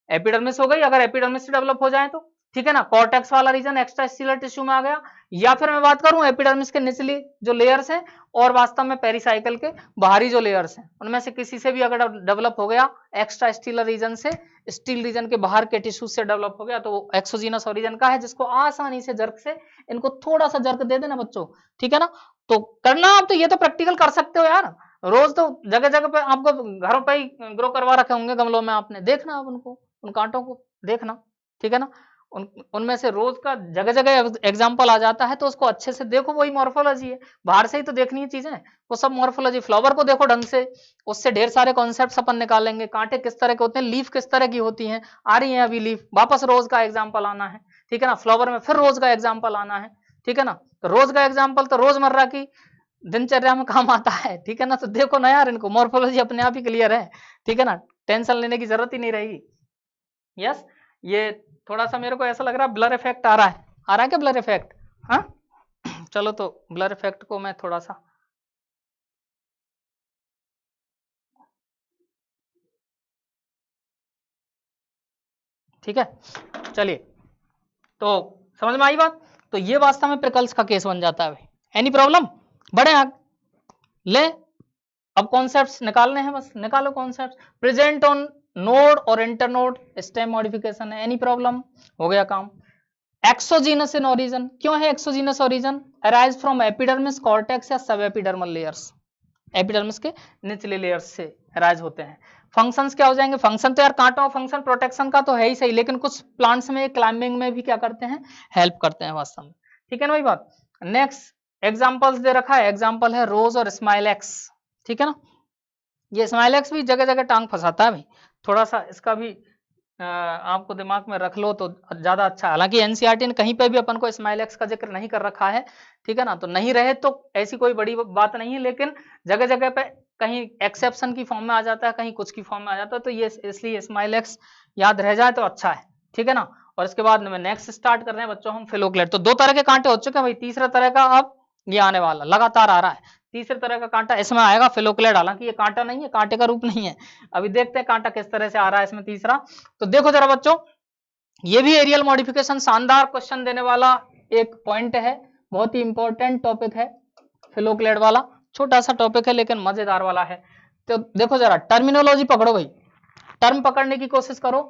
Speaker 1: एपिडर्मिस हो गई, अगर एपिडर्मिस से डेवलप हो जाए तो, ठीक है ना, कॉर्टेक्स वाला रीजन एक्स्ट्रा स्टीलर टिश्यू में आ गया। या फिर मैं बात करूं एपिडर्मिस के निचली जो लेयर्स हैं और वास्तव में पेरिसाइकल के बाहरी जो लेयर्स हैं, उनमें से किसी से भी अगर डेवलप हो गया एक्स्ट्रा स्टीलर रीजन से, स्टील रीजन के बाहर के टिश्यू से डेवलप हो गया, तो वो एक्सोजीनस ओरिजिन का है, जिसको आसानी से जर्क से, इनको थोड़ा सा जर्क दे देना बच्चों, ठीक है ना। तो करना आप, तो ये तो प्रैक्टिकल कर सकते हो यार, रोज तो जगह जगह पे आपको घरों पे ही ग्रो करवा रखे होंगे गमलों में आपने, देखना आप उनको, उन कांटों को देखना, ठीक है ना, उनमें से रोज का जगह जगह एग्जाम्पल आ जाता है, तो उसको अच्छे से देखो, वही मॉर्फोलॉजी है, बाहर से ही तो देखनी है चीजें, वो सब मॉर्फोलॉजी। फ्लावर को देखो ढंग से, उससे ढेर सारे कॉन्सेप्ट अपन निकालेंगे, कांटे किस तरह के होते हैं, लीफ किस तरह की होती हैं, आ रही है अभी लीफ, वापस रोज का एग्जाम्पल आना है, ठीक है ना, फ्लावर में फिर रोज का एग्जाम्पल आना है, ठीक है ना। तो रोज का एग्जाम्पल तो रोजमर्रा की दिनचर्या में काम आता है, ठीक है ना। तो देखो ना यार, इनको मॉर्फोलॉजी अपने आप ही क्लियर है, ठीक है ना, टेंशन लेने की जरूरत ही नहीं रहेगी। यस, ये थोड़ा सा मेरे को ऐसा लग रहा है ब्लर इफेक्ट आ रहा है, आ रहा है क्या ब्लर इफेक्ट, हाँ चलो, तो ब्लर इफेक्ट को मैं थोड़ा सा, ठीक है, चलिए, तो समझ में आई बात। तो ये वास्तव में प्रिकल्स का केस बन जाता है भाई, एनी प्रॉब्लम, बड़े आग ले, अब कॉन्सेप्ट्स निकालने हैं, बस निकालो कॉन्सेप्ट्स। प्रेजेंट ऑन नोड और इंटरनोड स्टेम मॉडिफिकेशन है, एनी प्रॉब्लम, हो गया काम। एक्सोजीनस इन ओरिजिन, क्यों है exogenous origin, arise from epidermis, cortex या सब एपिडर्मल लेयर्स, एपिडर्मिस के निचले लेयर्स से अराइज होते हैं। फंक्शंस क्या हो जाएंगे, फंक्शन तो यार कांटों फंक्शन प्रोटेक्शन का तो है ही सही, लेकिन कुछ प्लांट्स में क्लाइंबिंग में भी क्या करते हैं, हेल्प करते हैं वास्तव में, ठीक है ना भाई बात। नेक्स्ट एग्जांपल्स दे रखा है, एग्जांपल है रोज और स्माइलेक्स, ठीक है ना। ये स्माइलेक्स भी जगह जगह टांग फंसाता है भाई, थोड़ा सा इसका भी आपको दिमाग में रख लो तो ज्यादा अच्छा। हालांकि एनसीईआरटी ने कहीं पे भी अपन को स्माइलेक्स का जिक्र नहीं कर रखा है, ठीक है ना, तो नहीं रहे तो ऐसी कोई बड़ी बात नहीं है, लेकिन जगह जगह पे कहीं एक्सेप्शन की फॉर्म में आ जाता है, कहीं कुछ की फॉर्म में आ जाता है, तो ये इसलिए स्माइलेक्स याद रह जाए तो अच्छा है, ठीक है ना। और इसके बाद में नेक्स्ट स्टार्ट कर रहे हैं बच्चों हम फिलोक्लेट। तो दो तरह के कांटे हो चुके हैं भाई, तीसरा तरह का अब ये आने वाला लगातार आ रहा है, तीसरे तरह का कांटा इसमें आएगा फिलोक्लेट। हालांकि ये कांटा नहीं है, कांटे का रूप नहीं है, अभी देखते हैं कांटा किस तरह से आ रहा है इसमें तीसरा। तो देखो जरा बच्चों, ये भी एरियल मॉडिफिकेशन शानदार क्वेश्चन देने वाला एक पॉइंट है, बहुत ही इंपॉर्टेंट टॉपिक है फिलोक्लेट वाला, छोटा सा टॉपिक है लेकिन मजेदार वाला है। तो देखो जरा टर्मिनोलॉजी पकड़ो भाई, टर्म पकड़ने की कोशिश करो।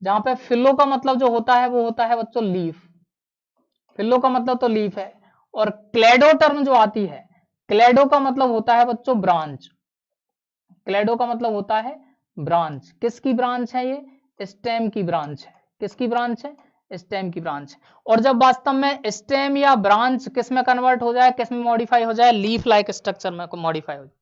Speaker 1: जहां पे फिलो का मतलब जो होता है वो होता है बच्चों लीफ, फिलो का मतलब तो लीफ है। और क्लेडो टर्म जो आती है, क्लेडो का मतलब होता है बच्चों ब्रांच, क्लेडो का मतलब होता है ब्रांच। किसकी ब्रांच है ये, स्टेम की ब्रांच है। किसकी ब्रांच है, स्टेम की ब्रांच। और जब वास्तव में स्टेम या ब्रांच किस में कन्वर्ट हो जाए, किस में मॉडिफाई हो जाए, लीफ लाइक स्ट्रक्चर में मॉडिफाई हो जाए,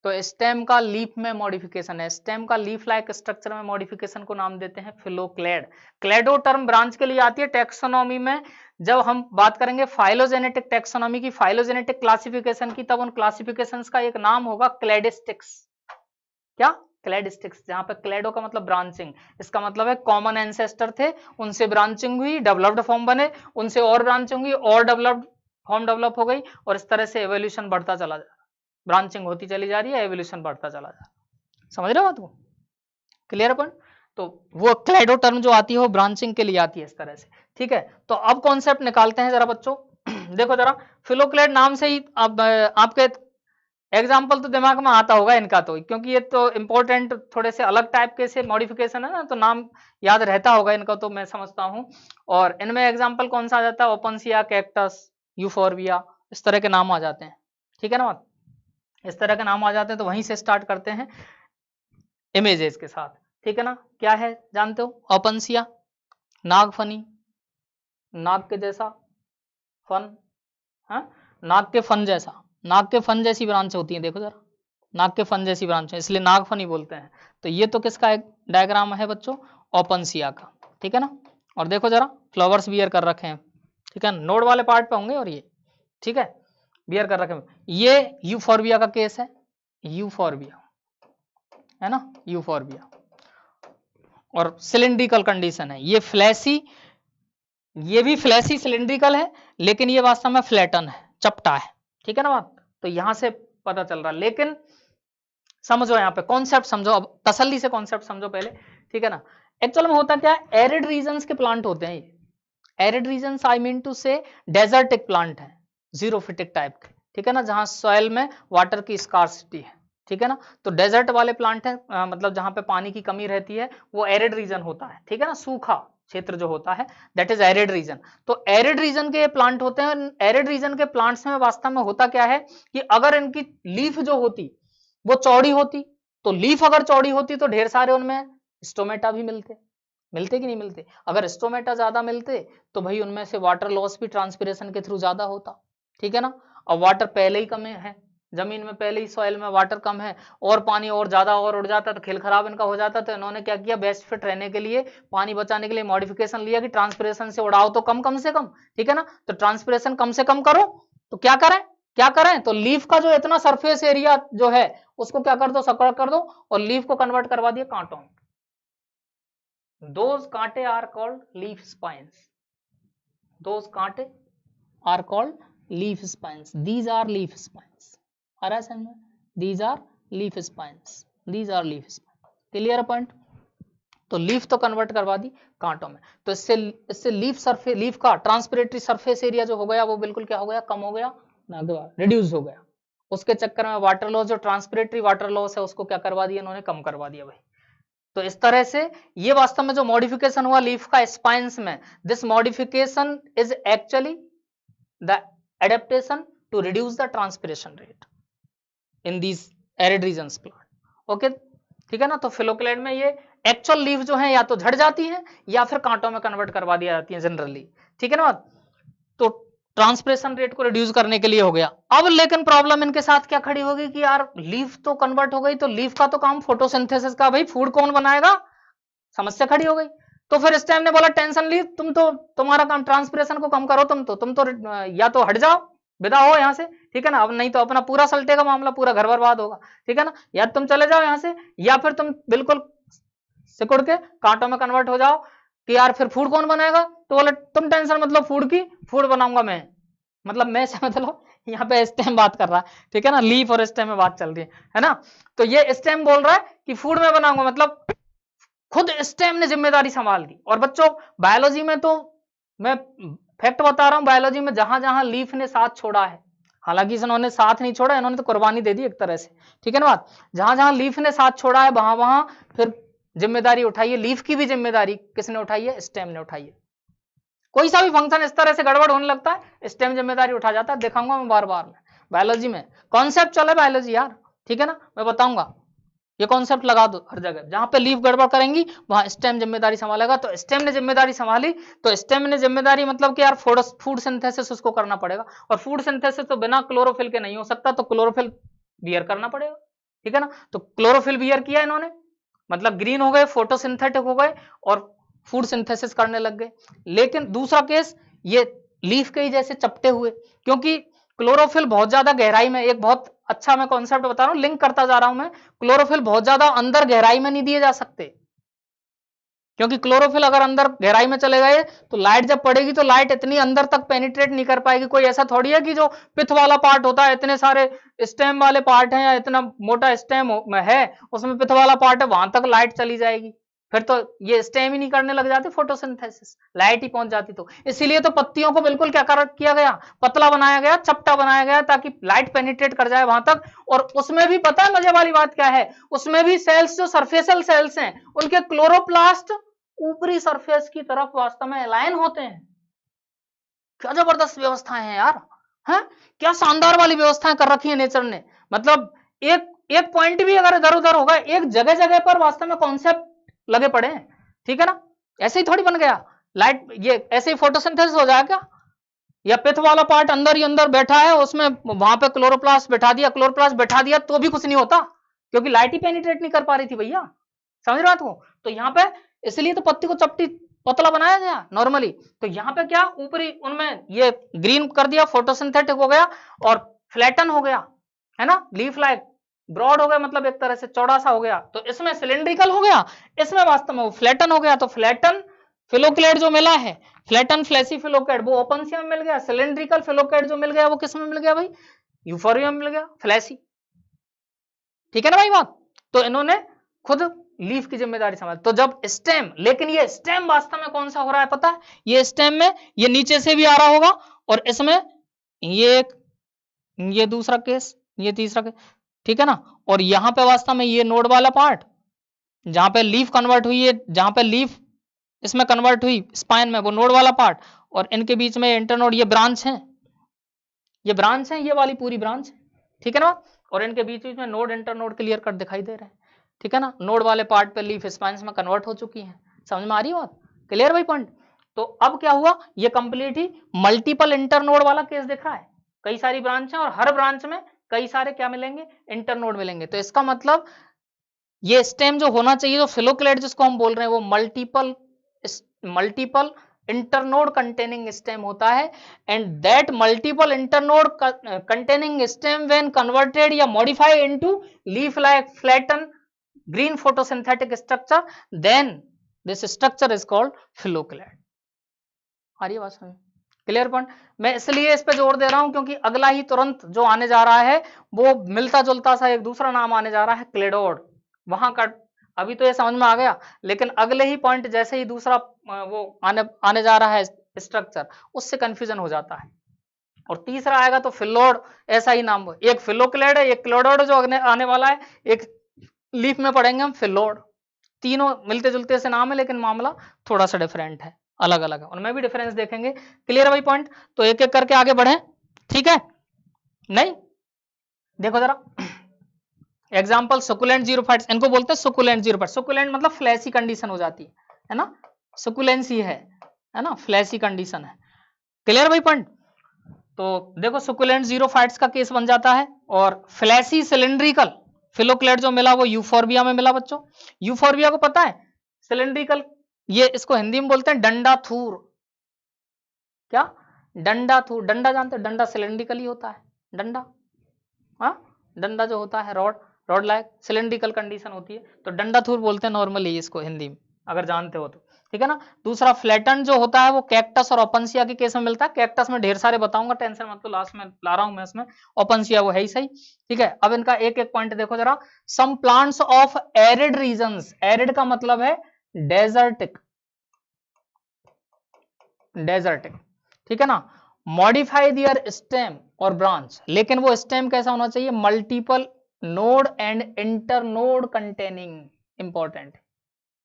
Speaker 1: तो स्टेम का लीफ में मॉडिफिकेशन है, स्टेम का लीफ लाइक स्ट्रक्चर में मॉडिफिकेशन को नाम देते हैं फिलोक्लेड। क्लेडो टर्म ब्रांच के लिए आती है टेक्सोनॉमी में, जब हम बात करेंगे फाइलोजेनेटिक टेक्सोनॉमी की, फाइलोजेनेटिक क्लासिफिकेशन की, तब उन क्लासिफिकेशंस का एक नाम होगा क्लेडिस्टिक्स। क्या, क्लेडिस्टिक्स, जहां पे क्लेडो का मतलब ब्रांचिंग, इसका मतलब है कॉमन एंसेस्टर थे, उनसे ब्रांचिंग हुई, डेवलप्ड फॉर्म बने, उनसे और ब्रांचिंग हुई, और डेवलप्ड फॉर्म डेवलप हो गई, और इस तरह से एवोल्यूशन बढ़ता चला जा रहा है, ब्रांचिंग होती चली जा रही है, एवोल्यूशन बढ़ता चला जा रहा है। समझ रहे हो बात को, क्लियर अपन। तो वो क्लेडो टर्म जो आती है वो ब्रांचिंग के लिए आती है इस तरह से, ठीक है। तो अब कॉन्सेप्ट निकालते हैं जरा बच्चों देखो जरा, फिलोक्लेड नाम से ही अब आपके एग्जाम्पल तो दिमाग में आता होगा इनका, तो क्योंकि ये तो इंपॉर्टेंट थोड़े से अलग टाइप के से मॉडिफिकेशन है ना, तो नाम याद रहता होगा इनका, तो मैं समझता हूं। और इनमें एग्जाम्पल कौन सा आ जाता है, ओपनसिया, कैक्टस, यूफोरबिया, इस तरह के नाम आ जाते हैं, ठीक है ना बात। इस तरह के नाम आ जाते हैं तो वहीं से स्टार्ट करते हैं इमेजेस के साथ, ठीक है ना। क्या है जानते हो? ओपनसिया, नागफनी, नाग के जैसा फन, हाँ नाग के फन जैसा, नाग के फन जैसी ब्रांच होती है, देखो जरा नाग के फन जैसी ब्रांच है, इसलिए नागफनी बोलते हैं। तो ये तो किसका एक डायग्राम है बच्चों? ओपनसिया का, ठीक है ना। और देखो जरा फ्लावर्स बियर कर रखे हैं, ठीक है, नोड वाले पार्ट पे होंगे और ये, ठीक है, बियर कर रखे हैं। ये यूफोर्बिया का केस है, यूफोर्बिया है ना, यूफोर्बिया। और सिलिंड्रिकल कंडीशन है, ये फ्लैसी, ये भी फ्लैसी सिलिंड्रिकल है, लेकिन ये वास्तव में फ्लैटन है, चपटा है, ठीक है ना बात। तो यहां से पता चल रहा, लेकिन समझो यहाँ पे कॉन्सेप्ट समझो, अब तसल्ली से कॉन्सेप्ट समझो पहले, ठीक है ना। एक्चुअल में होता क्या है, एरिड रीजन्स के प्लांट होते हैं ये, arid regions I mean to say desertic plant है, जीरोफिटिक टाइप के, ठीक है ना, जहां सॉइल में वाटर की स्कार्सिटी है, ठीक है ना। तो डेजर्ट वाले प्लांट है, मतलब जहां पे पानी की कमी रहती है वो एरिड रीजन होता है, ठीक है ना, सूखा क्षेत्र जो होता है दैट इज एरिड रीजन। तो एरिड रीजन के प्लांट होते हैं। एरिड रीजन के प्लांट्स में वास्तव में होता क्या है कि अगर इनकी लीफ जो होती वो चौड़ी होती, तो लीफ अगर चौड़ी होती तो ढेर सारे उनमें स्टोमेटा भी मिलते, मिलते कि नहीं मिलते। अगर स्टोमेटा ज्यादा मिलते तो भाई उनमें से वाटर लॉस भी ट्रांसपिरेशन के थ्रू ज्यादा होता, ठीक है ना। और वाटर पहले ही कम है, जमीन में पहले ही सॉइल में वाटर कम है, और पानी और ज्यादा और उड़ जाता तो खेल खराब इनका हो जाता। तो इन्होंने क्या किया, बेस्ट फिट रहने के लिए, पानी बचाने के लिए मॉडिफिकेशन लिया कि ट्रांसपिरेशन से उड़ाओ तो कम से कम, ठीक है ना। तो ट्रांसपिरेशन कम से कम करो, तो क्या करें, क्या करें, तो लीफ का जो इतना सरफेस एरिया जो है उसको क्या कर दो, सकड़ कर दो, और लीफ को कन्वर्ट करवा दिया कांटों में। दोज कांटे are called leaf spines, those कांटे are called leaf spines, these are leaf spines, आ रहा है समझ में, these are leaf spines, these are leaf spines, clear point. तो लीफ तो कन्वर्ट करवा दी कांटों में, तो इससे लीफ सरफेस, लीफ का ट्रांसपिरेटरी सरफेस एरिया जो हो गया वो बिल्कुल क्या हो गया, कम हो गया, ना रिड्यूस हो गया। उसके चक्कर में वाटर लॉस, जो ट्रांसपिरेटरी वाटर लॉस है उसको क्या करवा दिया इन्होंने, कम करवा दिया भाई। तो इस तरह से ये वास्तव में जो मॉडिफिकेशन हुआ लीफ का स्पाइन्स में, this modification is actually the adaptation to reduce the transpiration rate in these arid regions plant, okay, ठीक है ना। तो फिलोक्लेड में ये एक्चुअल लीफ जो है या तो झड़ जाती है या फिर कांटों में कन्वर्ट करवा दी जाती है जनरली, ठीक है ना। तो ट्रांसपिरेशन रेट को रिड्यूस करने के लिए हो गया। अब लेकिन प्रॉब्लम इनके साथ क्या खड़ी होगी कि यार लीफ तो कन्वर्ट हो गई, तो लीफ का तो काम फोटोसिंथेसिस का, भाई फूड कौन बनाएगा, समस्या खड़ी हो गई। तो फिर स्टेम ने बोला टेंशन लीफ, तुम तो, तुम्हारा काम ट्रांसपिरेशन को कम करो, तुम तो या तो हट जाओ, विदा हो यहाँ से, ठीक है ना। अब नहीं तो अपना पूरा सल्टेगा मामला, पूरा घर बर्बाद होगा, ठीक है ना। या तुम चले जाओ यहाँ से, या फिर तुम बिल्कुल सिकुड़ के कांटों में कन्वर्ट हो जाओ कि यार फिर फूड कौन बनाएगा। तो बोले तुम टेंशन मतलब फूड की, फूड बनाऊंगा मैं, मतलब मैं से मतलब यहाँ पे स्टेम बात कर रहा है, ठीक है ना, लीफ और स्टेम में बात चल रही है ना। तो ये स्टेम बोल रहा है कि फूड में बनाऊंगा, मतलब खुद स्टेम ने जिम्मेदारी संभाल दी। और बच्चों बायोलॉजी में तो मैं फैक्ट बता रहा हूं, बायोलॉजी में जहां जहां लीफ ने साथ छोड़ा है, हालांकि इन्होंने साथ नहीं छोड़ा, इन्होंने तो कुर्बानी दे दी एक तरह से, ठीक है ना बात। जहां जहां लीफ ने साथ छोड़ा है वहां वहां फिर जिम्मेदारी उठाई है, लीफ की भी जिम्मेदारी किसने उठाई है, स्टेम ने उठाई है। कोई सा भी फंक्शन इस तरह से गड़बड़ होने लगता है स्टेम जिम्मेदारी उठा जाता है, दिखाऊंगा मैं बार बार में बायोलॉजी में, कॉन्सेप्ट चला बायोलॉजी यार, ठीक है ना, मैं बताऊंगा, ये कॉन्सेप्ट लगा दो हर जगह, जहां पे लीफ गड़बड़ करेंगी वहां स्टेम जिम्मेदारी संभालेगा। तो स्टेम ने जिम्मेदारी संभाली, तो स्टेम ने जिम्मेदारी मतलब कि यार फूड सिंथेसिस उसको करना पड़ेगा, और फूड सिंथेसिस तो बिना क्लोरोफिल के नहीं हो सकता, तो क्लोरोफिल बियर करना पड़ेगा, ठीक है ना। तो क्लोरोफिल बियर किया इन्होंने, मतलब ग्रीन हो गए, फोटोसिंथेटिक हो गए और फूड सिंथेसिस करने लग गए। लेकिन दूसरा केस ये लीफ के ही जैसे चपटे हुए, क्योंकि क्लोरोफिल बहुत ज्यादा गहराई में, एक बहुत अच्छा मैं कॉन्सेप्ट बता रहा हूं, लिंक करता जा रहा हूं मैं, क्लोरोफिल बहुत ज्यादा अंदर गहराई में नहीं दिए जा सकते, क्योंकि क्लोरोफिल अगर अंदर गहराई में चले गए तो लाइट जब पड़ेगी तो लाइट इतनी अंदर तक पेनिट्रेट नहीं कर पाएगी। कोई ऐसा थोड़ी है कि जो पिथ वाला पार्ट होता है, इतने सारे स्टेम वाले पार्ट हैं या इतना मोटा स्टेम है उसमें पिथ वाला पार्ट है, वहां तक लाइट चली जाएगी, फिर तो ये स्टेम ही नहीं करने लग जाते फोटोसिंथेसिस, लाइट ही पहुंच जाती। तो इसीलिए तो पत्तियों को बिल्कुल क्या किया गया, पतला बनाया गया, चपटा बनाया गया, ताकि लाइट पेनिट्रेट कर जाए वहां तक। और उसमें भी पता है मजे वाली बात क्या है, उसमें भी सेल्स जो सरफेसल सेल्स हैं उनके क्लोरोप्लास्ट ऊपरी सरफेस की तरफ वास्तव में अलाइन होते हैं। क्या जबरदस्त व्यवस्था है यार, है, क्या शानदार वाली व्यवस्थाएं कर रखी है नेचर ने। मतलब एक एक पॉइंट भी अगर इधर उधर होगा, एक जगह जगह पर वास्तव में कॉन्सेप्ट लगे पड़े हैं, ठीक है ना। ऐसे ही थोड़ी बन गया लाइट, ये ऐसे ही फोटोसिंथेसिस हो जाएगा क्या? या पिथ वाला पार्ट अंदर ही अंदर बैठा है, उसमें वहां पे क्लोरोप्लास्ट बैठा दिया, क्लोरोप्लास्ट बैठा दिया तो भी कुछ नहीं होता, क्योंकि लाइट ही पेनिट्रेट नहीं कर पा रही थी भैया, समझ रहा था। तो यहाँ पे इसलिए तो पत्ती को चपटी पतला बनाया गया नॉर्मली। तो यहाँ पे क्या ऊपरी उनमें ये ग्रीन कर दिया, फोटोसिंथेटिक हो गया और फ्लैटन हो गया, है ना, लीफ लाइक ब्रॉड हो गया, मतलब एक तरह से चौड़ा सा हो गया। तो इसमें सिलिंड्रिकल हो गया, इसमें वास्तव में वो फ्लैटन हो गया। तो फ्लैटन फिलोक्लेट जो मिला है, फ्लैटन फ्लैसी फिलोक्लेट, वो ओपनसिया में मिल गया। सिलिंड्रिकल फिलोक्लेट जो मिल गया वो किस में मिल गया भाई, यूफोरिया में मिल गया, फ्लैसी, ठीक है ना भाई बात। तो इन्होंने खुद लीफ की जिम्मेदारी समझ। तो जब स्टेम, लेकिन ये स्टेम वास्तव में कौन सा हो रहा है पता है, ये स्टेम में ये नीचे से भी आ रहा होगा और इसमें ये एक, ये दूसरा केस, ये तीसरा केस, ठीक है ना। और यहां पे वास्तव में ये नोड वाला पार्ट जहां पे लीफ कन्वर्ट हुई है, जहां पे लीफ इसमें कन्वर्ट हुई स्पाइन में, वो नोड वाला पार्ट, और इनके बीच में इंटरनोड, ये ब्रांच है, ये ब्रांच है, ये वाली पूरी ब्रांच, ठीक है ना। और इनके बीच बीच में नोड इंटरनोड क्लियर कट दिखाई दे रहे हैं, ठीक है ना। नोड वाले पार्ट पे लीफ स्पाइन्स में कन्वर्ट हो चुकी है, समझ में आ रही है बात, क्लियर भाई पॉइंट। तो अब क्या हुआ, ये कंप्लीट ही मल्टीपल इंटरनोड वाला केस दिख रहा है, कई सारी ब्रांच है और हर ब्रांच में कई सारे क्या मिलेंगे, इंटरनोड मिलेंगे। तो इसका मतलब ये स्टेम जो होना चाहिए, जो फिलोक्लेट जिसको हम बोल रहे हैं, वो मल्टीपल इंटरनोड कंटेनिंग स्टेम होता है। And that multiple internode containing stem when converted या modified into leaf like flattened green photosynthetic structure, then this structure is called phylloclade. आ रही है बात समझ, क्लियर पॉइंट। मैं इसलिए इस पे जोर दे रहा हूं क्योंकि अगला ही तुरंत जो आने जा रहा है वो मिलता जुलता सा एक दूसरा नाम आने जा रहा है, क्लेडोड। वहां का अभी तो ये समझ में आ गया, लेकिन अगले ही पॉइंट जैसे ही दूसरा वो आने जा रहा है स्ट्रक्चर, उससे कंफ्यूजन हो जाता है। और तीसरा आएगा तो फिलोड, ऐसा ही नाम, एक फिलोक्लेड है, एक क्लोडोड जो आने वाला है, एक लीफ में पढ़ेंगे हम फिलोड। तीनों मिलते जुलते से नाम है, लेकिन मामला थोड़ा सा डिफरेंट है, अलग अलग है, उनमें भी डिफरेंस देखेंगे, क्लियर भाई पॉइंट। तो एक एक करके आगे बढ़े, ठीक है। नहीं देखो जरा एग्जाम्पल, सुकुलेंट जीरोफाइट्स, इनको बोलते हैं सुकुलेंट जीरोफाइट्स। सुकुलेंट मतलब फ्लैसी कंडीशन हो जाती है ना, सुकुलेंसी है ना, फ्लैसी कंडीशन है, क्लियर भाई पॉइंट। तो देखो सुकुलेंट जीरोफाइट्स का केस बन जाता है, और फ्लैसी सिलिंड्रिकल फिलोक्लेट जो मिला वो यूफोर्बिया में मिला बच्चों। यूफोर्बिया को पता है सिलिंड्रिकल, ये इसको हिंदी में बोलते हैं डंडा थूर। क्या, डंडा थूर, डंडा जानते हैं, डंडा सिलिंड्रिकल ही होता है, डंडा, हाँ, डंडा जो होता है rod, rod like cylindrical condition होती है, तो डंडा थूर बोलते हैं नॉर्मली इसको हिंदी में, अगर जानते हो तो, ठीक है ना। दूसरा फ्लैटन जो होता है वो कैक्टस और ओपनसिया के केस में मिलता है। कैक्टस में ढेर सारे बताऊंगा, टेंशन मत लो, लास्ट में ला रहा हूं मैं इसमें। ओपनसिया वो है ही सही, ठीक है। अब इनका एक एक पॉइंट देखो जरा। Some plants of arid regions, arid का मतलब है डेजर्टिक, डेजर्टिक, ठीक है ना, मॉडिफाई दियर स्टेम और ब्रांच, लेकिन वो स्टेम कैसा होना चाहिए, multiple node and internode containing, important.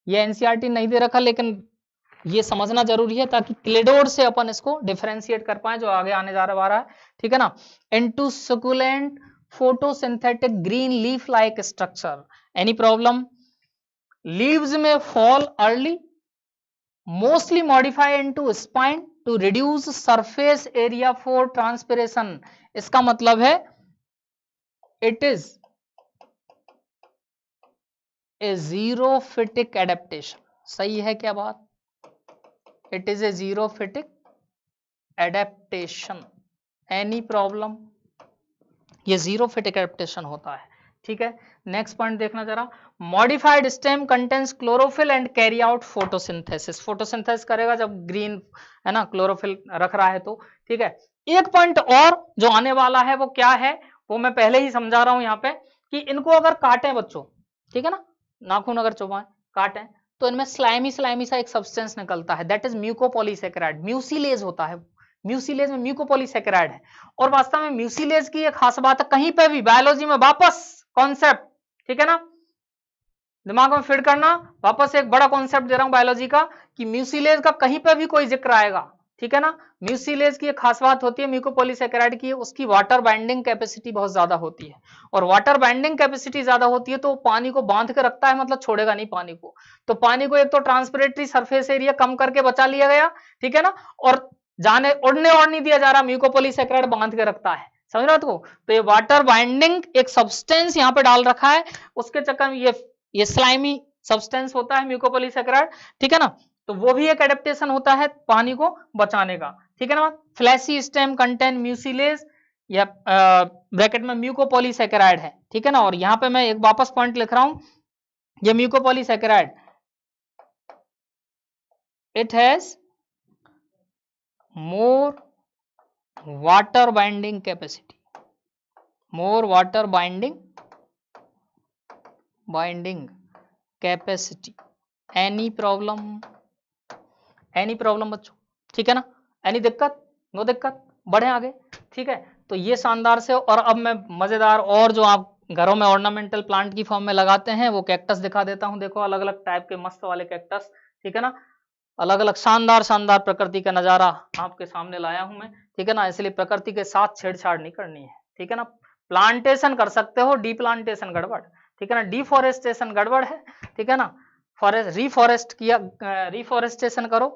Speaker 1: ये एनसीईआरटी नहीं दे रखा, लेकिन ये समझना जरूरी है ताकि क्लेडोड से अपन इसको डिफरेंशिएट कर पाए, जो आगे आने जा रहा है, ठीक है ना। Into succulent photosynthetic green leaf like structure, any problem, leaves में fall early, mostly modify into spine to reduce surface area for transpiration. इसका मतलब है it is a xerophytic adaptation. सही है क्या बात, it is a xerophytic adaptation, any problem, ये xerophytic adaptation होता है, ठीक है। नेक्स्ट पॉइंट देखना जरा, modified stem contains chlorophyll and carry out photosynthesis. Photosynthesis करेगा जब ग्रीन, है ना, क्लोरोफिल रख रहा है तो, ठीक है। एक पॉइंट और जो आने वाला है वो क्या है, वो मैं पहले ही समझा रहा हूं यहाँ पे, कि इनको अगर काटे बच्चों, ठीक है ना, नाखून अगर चुभाएं काटें, तो इनमें स्लाइमी स्लाइमी सा एक सब्सटेंस निकलता है, दैट इज म्यूकोपॉलीसैकेराइड, म्यूसिलेज होता है। म्यूसिलेज में म्यूकोपॉलीसैकेराइड है, और वास्तव में म्यूसिलेज की एक खास बात है, कहीं पे भी बायोलॉजी में वापस कॉन्सेप्ट, ठीक है ना, दिमाग में फिट करना, वापस एक बड़ा कॉन्सेप्ट दे रहा हूं बायोलॉजी का, कि म्यूसिलेज का कहीं पे भी कोई जिक्र आएगा ठीक है ना। म्यूसिलेज की एक खास बात होती है म्यूकोपॉलीसैकेराइड की, उसकी वाटर बाइंडिंग कैपेसिटी बहुत ज्यादा होती है, और वाटर बाइंडिंग कैपेसिटी ज्यादा होती है तो पानी को बांध के रखता है, मतलब छोड़ेगा नहीं पानी को। तो पानी को एक तो ट्रांसपिरेटरी सरफेस एरिया कम करके बचा लिया गया, ठीक है ना, और जाने उड़ने और नहीं दिया जा रहा, म्यूकोपॉलीसैकेराइड बांध के रखता है, समझ रहे हो। तो ये वाटर बाइंडिंग एक सब्सटेंस यहाँ पे डाल रखा है, उसके चक्कर में ये स्लाइमी सब्सटेंस होता है म्यूकोपॉलीसैकेराइड, ठीक है ना। तो वो भी एक एडेप्टेशन होता है पानी को बचाने का, ठीक है ना। फ्लैशी स्टेम कंटेन म्यूसिलेज या ब्रैकेट में म्यूकोपॉलीसैकेराइड है, ठीक है ना। और यहाँ पे मैं एक वापस पॉइंट लिख रहा हूं, ये mucopolysaccharide it has more water binding capacity, more water binding capacity. Any problem बच्चों, ठीक है ना, एनी दिक्कत, नो दिक्कत, बढ़े आगे, ठीक है। तो ये शानदार से, और अब मैं मजेदार और जो आप घरों में ऑर्नामेंटल प्लांट की फॉर्म में लगाते हैं वो कैक्टस दिखा देता हूं। देखो अलग अलग टाइप के मस्त वाले कैक्टस, ठीक है ना, अलग अलग शानदार शानदार प्रकृति का नजारा आपके सामने लाया हूं मैं, ठीक है ना। इसलिए प्रकृति के साथ छेड़छाड़ नहीं करनी है, ठीक है ना। प्लांटेशन कर सकते हो, डी प्लांटेशन गड़बड़, ठीक है ना, डिफॉरेस्टेशन गड़बड़ है, ठीक है ना। फॉरेस्ट रिफॉरेस्ट किया, रिफॉरेस्टेशन करो,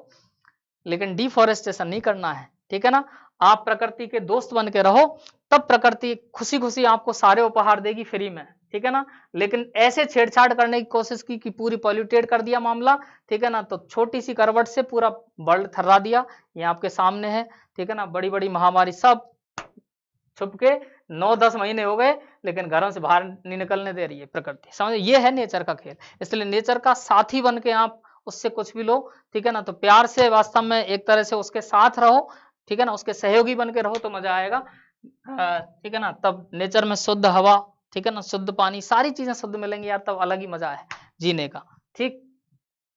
Speaker 1: लेकिन डिफॉरेस्टेशन नहीं करना है, ठीक है ना। आप प्रकृति के दोस्त बन के रहो, तब प्रकृति खुशी खुशी आपको सारे उपहार देगी फ्री में, ठीक है ना। लेकिन ऐसे छेड़छाड़ करने की कोशिश की कि पूरी पॉल्यूटेड कर दिया मामला, ठीक है ना, तो छोटी सी करवट से पूरा वर्ल्ड थर्रा दिया। ये आपके सामने है, ठीक है ना, बड़ी बड़ी महामारी सब छुप के 9-10 महीने हो गए, लेकिन घरों से बाहर नहीं निकलने दे रही है प्रकृति, समझ। ये है नेचर का खेल, इसलिए नेचर का साथी बन के आप उससे कुछ भी लो, ठीक है ना। तो प्यार से वास्तव में एक तरह से उसके साथ रहो, ठीक है ना, उसके सहयोगी बन के रहो तो मजा आएगा, ठीक है ना। तब नेचर में शुद्ध हवा, ठीक है ना, शुद्ध पानी, सारी चीजें शुद्ध मिलेंगी यार, तब अलग ही मजा है जीने का, ठीक।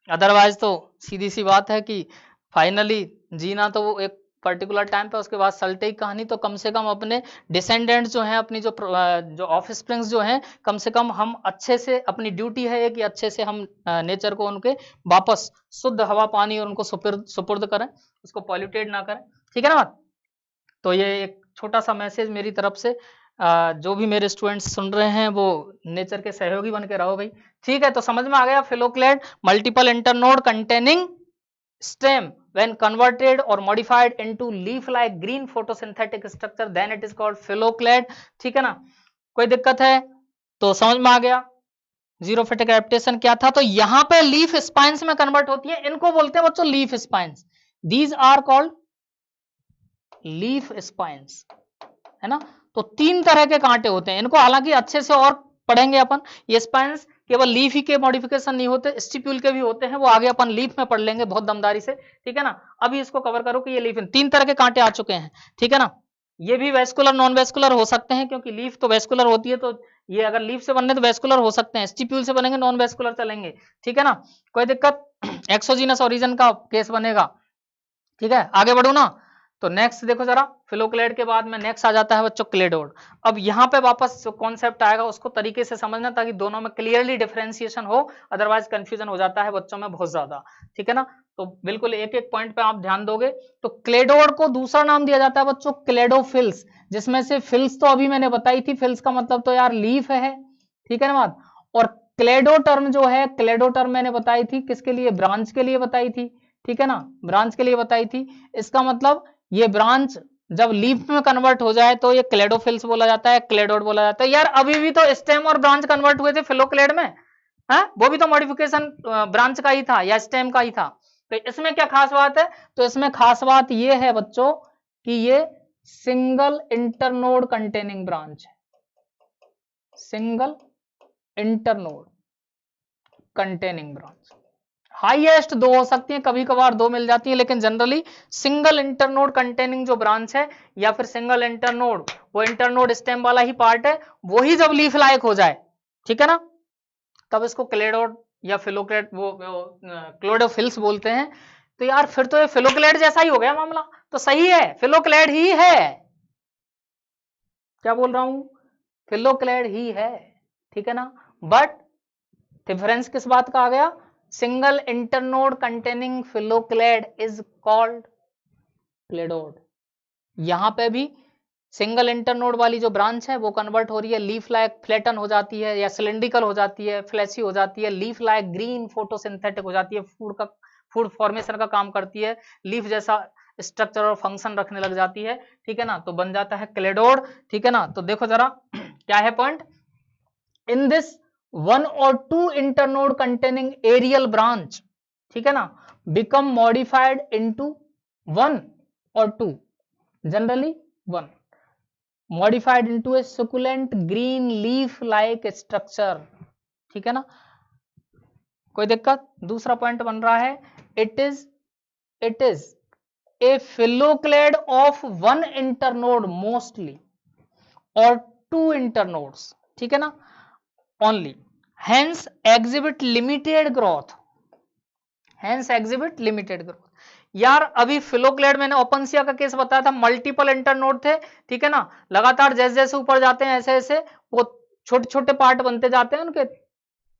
Speaker 1: अदरवाइज तो सीधी सी बात है कि फाइनली जीना तो वो एक पर्टिकुलर टाइम पे, उसके बाद सल्टे की कहानी। तो कम से कम अपने डिसेंडेंट्स जो हैं, अपनी जो ऑफ स्प्रिंग्स जो हैं, कम से कम हम अच्छे से, अपनी ड्यूटी है कि अच्छे से हम नेचर को उनके वापस शुद्ध हवा पानी और उनको सुपुर्द करें, उसको पॉल्यूटेड ना करें, ठीक है ना बात। तो ये एक छोटा सा मैसेज मेरी तरफ से, जो भी मेरे स्टूडेंट्स सुन रहे हैं वो नेचर के सहयोगी बन के रहो भाई, ठीक है। तो समझ में आ गया, phylloclade multiple internode containing stem when converted or modified into leaf like green photosynthetic structure then it is called phylloclade, ठीक है ना। कोई दिक्कत है तो समझ में आ गया। जीरोफिटिक एडेप्टेशन क्या था, तो यहां पे लीफ स्पाइन्स में कन्वर्ट होती है, इनको बोलते हैं बच्चों leaf spines, these are called leaf spines, है ना। तो 3 तरह के कांटे होते हैं, इनको हालांकि अच्छे से और पढ़ेंगे अपन। ये स्पाइन्स केवल लीफ ही के मॉडिफिकेशन नहीं होते, स्टिप्यूल के भी होते हैं, वो आगे अपन लीफ में पढ़ लेंगे बहुत दमदारी से, ठीक है ना। अभी इसको कवर करो कि ये लीफ 3 तरह के कांटे आ चुके हैं, ठीक है ना। ये भी वेस्कुलर नॉन वेस्कुलर हो सकते हैं, क्योंकि लीफ तो वेस्कुलर होती है, तो ये अगर लीफ से बनने तो वेस्कुलर हो सकते हैं, स्टिप्यूल से बनेंगे नॉन वेस्कुलर चलेंगे, ठीक है ना, कोई दिक्कत। एक्सोजीनस ओरिजिन का केस बनेगा, ठीक है। आगे बढ़ू ना, तो नेक्स्ट देखो जरा, फिलोक्लेड के बाद में नेक्स्ट आ जाता है बच्चों क्लेडोड। अब यहाँ पे वापस जो कॉन्सेप्ट आएगा उसको तरीके से समझना, ताकि दोनों में क्लियरली डिफरेंशिएशन हो, अदरवाइज कंफ्यूजन हो जाता है बच्चों में बहुत ज्यादा, ठीक है ना। तो बिल्कुल एक एक पॉइंट पे आप ध्यान दोगे। तो क्लेडोड को दूसरा नाम दिया जाता है बच्चों क्लेडोफिल्स, जिसमें से फिल्स तो अभी मैंने बताई थी, फिल्स का मतलब तो यार लीफ है, ठीक है ना बात। और क्लेडो टर्म जो है, क्लेडो टर्म मैंने बताई थी किसके लिए, ब्रांच के लिए बताई थी, ठीक है ना, ब्रांच के लिए बताई थी। इसका मतलब ये ब्रांच जब लीफ में कन्वर्ट हो जाए तो ये क्लेडोफिल्स बोला जाता है, क्लेडोड बोला जाता है। यार अभी भी तो स्टेम और ब्रांच कन्वर्ट हुए थे फिलोक्लेड में, है वो भी तो मॉडिफिकेशन ब्रांच का ही था या स्टेम का ही था। तो इसमें क्या खास बात है, तो इसमें खास बात ये है बच्चों कि ये सिंगल इंटरनोड कंटेनिंग ब्रांच है, single internode containing branch. Highest 2 हो सकती है, कभी कभार 2 मिल जाती है, लेकिन जनरली सिंगल इंटरनोड कंटेनिंग जो ब्रांच है, या फिर सिंगल इंटरनोड, वो इंटरनोड स्टेम वाला ही पार्ट है, वो ही जब लीफ लायक हो जाए, ठीक है ना, तब इसको क्लेडोड या फिलोक्लेड, वो क्लोडोफिल्स बोलते हैं। तो यार फिर तो ये फिलोक्लेड जैसा ही हो गया मामला, तो सही है, फिलोक्लेड ही है, क्या बोल रहा हूं, फिलोक्लेड ही है, ठीक है ना। बट डिफरेंस किस बात का आ गया, single internode containing phylloclade is called cladode. यहाँ पे भी सिंगल इंटरनोड वाली जो ब्रांच है वो कन्वर्ट हो रही है, लीफ लाइक फ्लैटन हो जाती है या सिलिंड्रिकल हो जाती है, फ्लैशी हो जाती है, लीफ लाइक ग्रीन फोटोसिंथेटिक हो जाती है, फूड फॉर्मेशन का काम करती है, लीफ जैसा स्ट्रक्चर और फंक्शन रखने लग जाती है, ठीक है ना, तो बन जाता है क्लेडोड, ठीक है ना। तो देखो जरा क्या है पॉइंट, इन दिस वन और two internode containing aerial branch, ठीक है ना, बिकम मॉडिफाइड इनटू वन और two, generally one, modified into a succulent green leaf like structure, ठीक है ना, कोई दिक्कत। दूसरा पॉइंट बन रहा है, it is a phylloclade of one internode mostly or two internodes, ठीक है ना, only, hence exhibit limited growth, यार अभी फिलोक्लेड मैंने ओपनसिया का केस बताया था, मल्टीपल इंटरनोड थे, ठीक है ना, लगातार जैसे जैसे ऊपर जाते हैं ऐसे ऐसे वो छोटे छोटे पार्ट बनते जाते हैं उनके,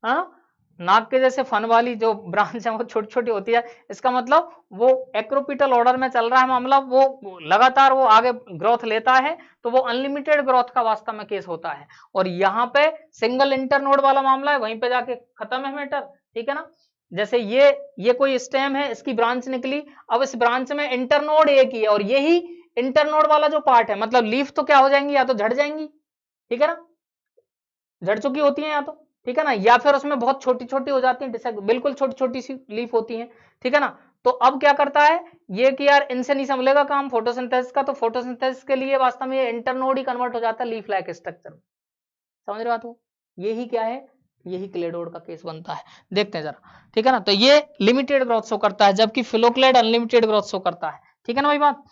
Speaker 1: हाँ, नाक के जैसे फन वाली जो ब्रांच है वो छोटी छोटी होती है, इसका मतलब वो एक्रोपिटल ऑर्डर में चल रहा है मामला, वो लगातार वो आगे ग्रोथ लेता है, तो वो अनलिमिटेड ग्रोथ का वास्तव में केस होता है। और यहाँ पे सिंगल इंटरनोड वाला मामला है, वहीं पे जाके खत्म है मैटर, ठीक है ना। जैसे ये कोई स्टेम है, इसकी ब्रांच निकली, अब इस ब्रांच में इंटरनोड एक ही है, और यही इंटरनोड वाला जो पार्ट है, मतलब लीफ तो क्या हो जाएंगी, या तो झड़ जाएंगी, ठीक है ना, झड़ चुकी होती है या तो, ठीक है ना, या फिर उसमें बहुत छोटी छोटी हो जाती है, बिल्कुल छोटी छोटी सी लीफ होती है, ठीक है ना। तो अब क्या करता है ये कि यार इनसे नहीं संभलेगा काम फोटोसिंथेसिस का, तो फोटोसिंथेसिस के लिए वास्तव में ये इंटरनोड ही कन्वर्ट हो जाता है लीफ लाइक स्ट्रक्चर, समझ रहे बात हो, यही क्या है, यही क्लेडोड का केस बनता है, देखते हैं जरा, ठीक है ना। तो ये लिमिटेड ग्रोथ शो करता है, जबकि फिलोक्लेड अनलिमिटेड ग्रोथ शो करता है, ठीक है ना भाई बात।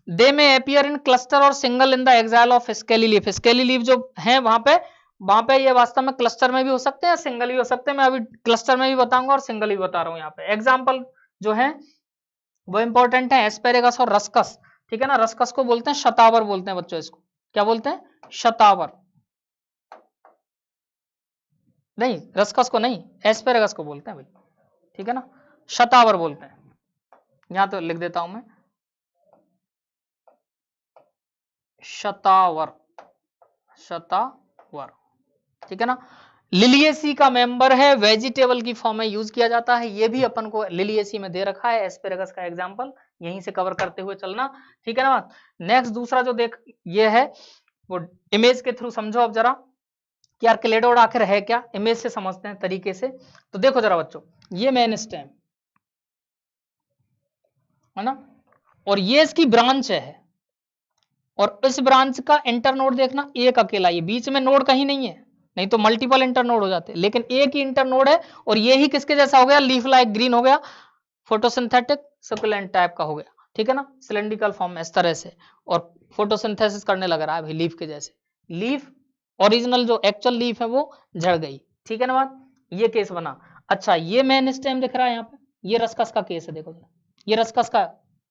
Speaker 1: They may appear in cluster और single in the axil of scaly leaf, scaly leaf जो है वहां पे ये वास्तव में क्लस्टर में भी हो सकते हैं, सिंगल भी हो सकते हैं, मैं अभी क्लस्टर में भी बताऊंगा और सिंगल भी बता रहा हूं। यहाँ पे एग्जाम्पल जो है वो इंपॉर्टेंट है, एस्पेरेगस और रस्कस, ठीक है ना, रस्कस को बोलते हैं शतावर, बोलते हैं बच्चों इसको, क्या बोलते हैं, शतावर, नहीं रस्कस को नहीं, एस्पेरेगस को बोलते हैं भाई, ठीक है ना, शतावर बोलते हैं, यहां तो लिख देता हूं मैं शतावर, शतावर, ठीक है ना। लिलिएसी का मेंबर है, वेजिटेबल की फॉर्म में यूज किया जाता है, ये भी अपन को लिलिएसी में दे रखा है, एस्पेरेगस का एग्जांपल यहीं से कवर करते हुए चलना, ठीक है ना। नेक्स्ट दूसरा जो देख ये है वो इमेज के थ्रू समझो अब जरा कि यार क्लेडोड आखिर है क्या, इमेज से समझते हैं तरीके से। तो देखो जरा बच्चों, ये मेन स्टेम है ना, और ये इसकी ब्रांच है, और इस ब्रांच का इंटरनोड देखना एक अकेला, ये बीच में नोड कहीं नहीं है, नहीं तो मल्टीपल इंटरनोड हो जाते, लेकिन एक ही इंटरनोड है, और ये ही किसके जैसा हो गया, लीफ लाइक ग्रीन हो गया, फोटोसिंथेटिक सकुलेंट टाइप का हो गया, ठीक है ना, सिलेंड्रिकल फॉर्म में इस तरह से, और फोटोसिंथेसिस करने लग रहा है भाई लीफ के जैसे, लीफ ओरिजिनल जो एक्चुअल लीफ है वो झड़ गई, ठीक है ना बात, ये केस बना। अच्छा ये मेन स्टेम दिख रहा है यहाँ पे, ये रस्कस का केस है, देखो ये रस्कस का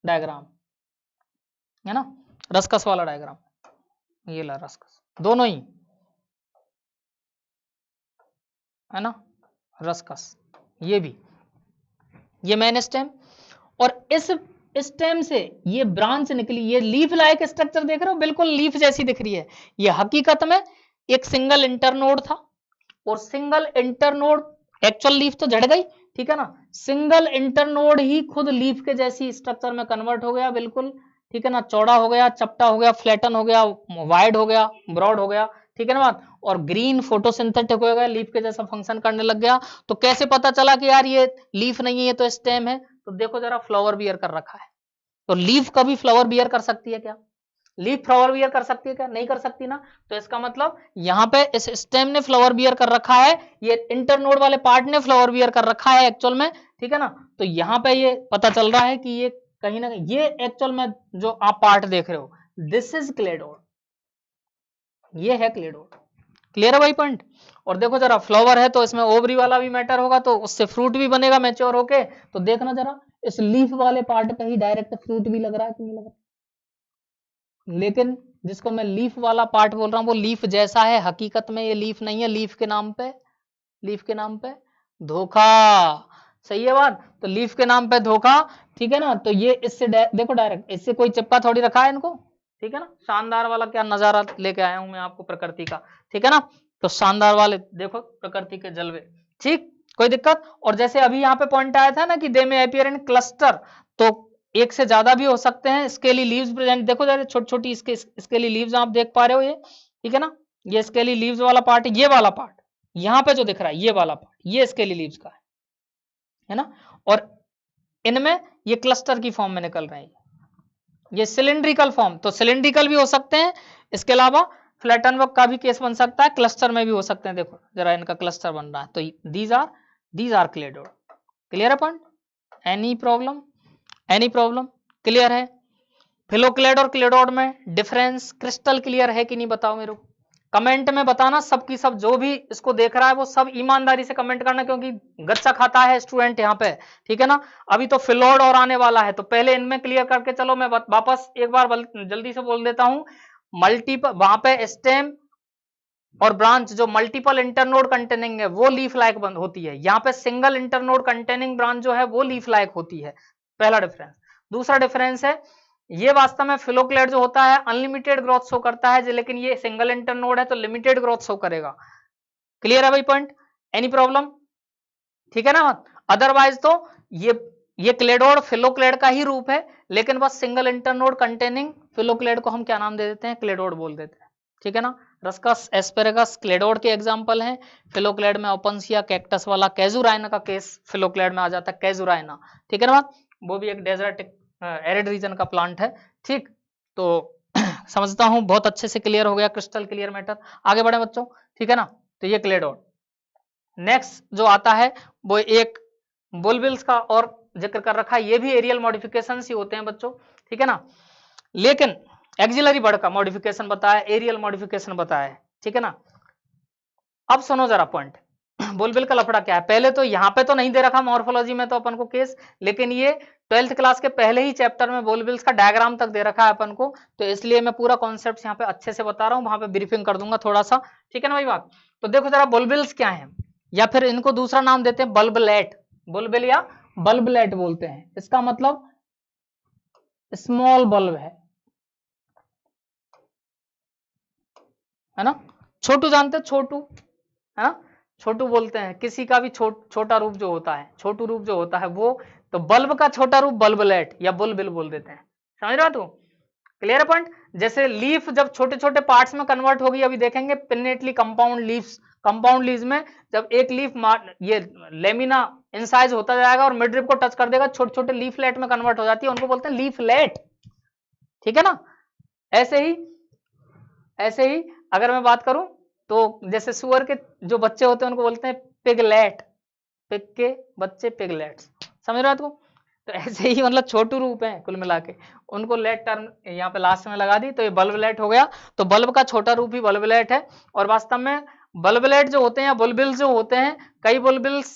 Speaker 1: डायग्राम है ना, रस्कस वाला डायग्राम, ये ला रस्कस, दोनों ही है ना, रस्कस, ये भी, ये मेन स्टेम, और इस स्टेम से ये ब्रांच निकली, ये लीफ लाइक स्ट्रक्चर देख रहे हो, बिल्कुल लीफ जैसी दिख रही है, ये हकीकत में एक सिंगल इंटरनोड था, और सिंगल इंटरनोड एक्चुअल लीफ तो झड़ गई, ठीक है ना, सिंगल इंटरनोड ही खुद लीफ के जैसी स्ट्रक्चर में कन्वर्ट हो गया बिल्कुल, ठीक है ना, चौड़ा हो गया, चपटा हो गया, फ्लैटन हो गया, वाइड हो गया, ब्रॉड हो गया, ठीक है ना बात, और ग्रीन फोटोसिंथेटिक हो गया, लीफ के जैसा फंक्शन करने लग गया। तो कैसे पता चला कि यार ये लीफ नहीं है, ये तो स्टेम है, तो देखो जरा फ्लावर बियर कर रखा है, तो लीफ कभी फ्लावर बियर कर सकती है क्या, लीफ फ्लावर बियर कर सकती है क्या, नहीं कर सकती ना, तो इसका मतलब यहाँ पे इस स्टेम ने फ्लावर बियर कर रखा है, ये इंटरनोड वाले पार्ट ने फ्लावर बियर कर रखा है एक्चुअल में, ठीक है ना। तो यहाँ पे ये पता चल रहा है कि ये कहीं ना कहीं ये एक्चुअल में जो आप पार्ट देख रहे हो, दिस इज क्लेडोड, ये है क्लेडोड, क्लियर है भाई पॉइंट। और देखो जरा फ्लावर है तो इसमें ओवरी वाला भी मैटर होगा, तो उससे फ्रूट भी बनेगा मैच्योर होके, तो देखना जरा इस लीफ वाले पार्ट पे ही डायरेक्ट फ्रूट भी लग रहा है कि नहीं लग रहा, लेकिन जिसको मैं लीफ वाला पार्ट बोल रहा हूँ वो लीफ जैसा है, हकीकत में ये लीफ नहीं है, लीफ के नाम पे धोखा, सही है बात। तो लीफ के नाम पे धोखा, ठीक है ना। तो ये इससे देखो डायरेक्ट, इससे कोई चिपका थोड़ी रखा है इनको, ठीक है ना। शानदार वाला क्या नजारा लेके आया हूं मैं आपको प्रकृति का, ठीक है ना। तो शानदार वाले देखो प्रकृति के जलवे, ठीक, कोई दिक्कत। और जैसे अभी यहाँ पे पॉइंट आया था ना कि दे में अपीयर इन क्लस्टर, तो एक से ज्यादा भी हो सकते हैं। स्केली लीव्स प्रेजेंट, देखो जरा छोटी छोटी इसके स्केली लीव्स आप देख पा रहे हो ये, ठीक है ना। ये स्केली लीव्स वाला पार्ट, ये वाला पार्ट यहाँ पे जो दिख रहा है ये वाला पार्ट, ये स्केली लीव्स का है ना। और इनमें ये क्लस्टर की फॉर्म में निकल रहे हैं, ये सिलिंड्रिकल फॉर्म, तो सिलिंड्रिकल भी हो सकते हैं। इसके अलावा फ्लैटनवर्क का भी केस बन सकता है, क्लस्टर में भी हो सकते हैं। देखो जरा इनका क्लस्टर बन रहा है, तो दीज आर क्लेडोड। क्लियर है point? Any problem? Any problem? Clear है? फिलोक्लेड और क्लेडोड में डिफरेंस क्रिस्टल क्लियर है कि नहीं, बताओ मेरे को कमेंट में बताना। सबकी सब जो भी इसको देख रहा है वो सब ईमानदारी से कमेंट करना, क्योंकि गच्चा खाता है स्टूडेंट यहाँ पे, ठीक है ना। अभी तो फिलोड और आने वाला है, तो पहले इनमें क्लियर करके चलो। मैं वापस एक बार जल्दी से बोल देता हूँ। मल्टीपल वहां पे स्टेम और ब्रांच जो मल्टीपल इंटरनोड कंटेनिंग है वो लीफ लाइक बंद होती है। यहाँ पे सिंगल इंटरनोड कंटेनिंग ब्रांच जो है वो लीफ लाइक होती है, पहला डिफरेंस। दूसरा डिफरेंस है, ये वास्तव में फिलोक्लेड जो होता है अनलिमिटेड ग्रोथ शो करता है, लेकिन ये सिंगल इंटरनोड है तो लिमिटेड ग्रोथ शो करेगा। क्लियर है भाई पॉइंट? Any problem? ठीक है ना। अदरवाइज तो ये क्लेडोड फिलोक्लेड का ही रूप है, लेकिन बस सिंगल इंटरनोड कंटेनिंग फिलोक्लेड को हम क्या नाम दे देते हैं, क्लेडोड बोल देते हैं, ठीक है ना। रस्कस एस्पेरेगस क्लेडोड के एग्जाम्पल हैं। फिलोक्लेड में ओपनसिया कैक्टस वाला कैजुराइना का केस फिलोक्लेड में आ जाता है, कैजुराइना, ठीक है ना। वो भी एक डेजर्टिक एरिड रीजन का प्लांट है, ठीक। तो समझता हूं बहुत अच्छे से क्लियर हो गया, क्रिस्टल क्लियर मैटर। आगे बढ़े बच्चों, ठीक है ना। तो ये क्लेडोड। नेक्स्ट जो आता है वो एक बुलबिल्स का और जिक्र कर रखा है, ये भी एरियल मॉडिफिकेशन ही होते हैं बच्चों, ठीक है ना। लेकिन एक्सिलरी बर्ड का मॉडिफिकेशन बताया, एरियल मॉडिफिकेशन बताया, ठीक है ना। अब सुनो जरा पॉइंट, बुलबिल का लफड़ा क्या है। पहले तो यहाँ पे तो नहीं दे रखा मॉर्फोलॉजी में तो अपन को केस, लेकिन ये 12th क्लास के पहले ही चैप्टर में बुलबिल्स का डायग्राम तक दे रखा है अपन को, तो इसलिए मैं पूरा कॉन्सेप्ट यहाँ पे अच्छे से बता रहा हूँ, वहां पे ब्रीफिंग कर दूंगा थोड़ा सा, ठीक है ना भाई बात। तो देखो जरा बुलबिल्स क्या है, या फिर इनको दूसरा नाम देते हैं बल्बलेट, बुलबिल या बल्बलेट बोलते हैं। इसका मतलब स्मॉल बल्ब है ना। छोटू जानते हैं, छोटू है ना, छोटू बोलते हैं किसी का भी छोटा रूप जो होता है, छोटू रूप जो होता है वो, तो बल्ब का छोटा रूप बल्बलेट या बुलबिल बोल देते हैं। समझ रहा तू? Clear point? जैसे लीफ जब छोटे छोटे पार्ट्स में कन्वर्ट होगी, अभी देखेंगे pinnately compound leaves, compound leaves में जब एक लीफ ये लेमिना इंसाइज होता जाएगा और मिड रिब को टच कर देगा, छोटे छोटे लीफलेट में कन्वर्ट हो जाती है, उनको बोलते हैं लीफलेट, ठीक है ना। ऐसे ही अगर मैं बात करूं तो जैसे सुअर के जो बच्चे होते हैं उनको बोलते हैं पिगलेट, पिग के बच्चे पिगलेट्स, समझ रहे हो? तो ऐसे ही मतलब छोटू रूप है कुल मिला के, उनको लेट टर्म यहाँ पे लास्ट में लगा दी, तो ये बल्बलेट हो गया। तो बल्ब का छोटा रूप ही बल्बलेट है। और वास्तव में बल्बलेट जो होते हैं या बुलबिल्स जो होते हैं, कई बुलबिल्स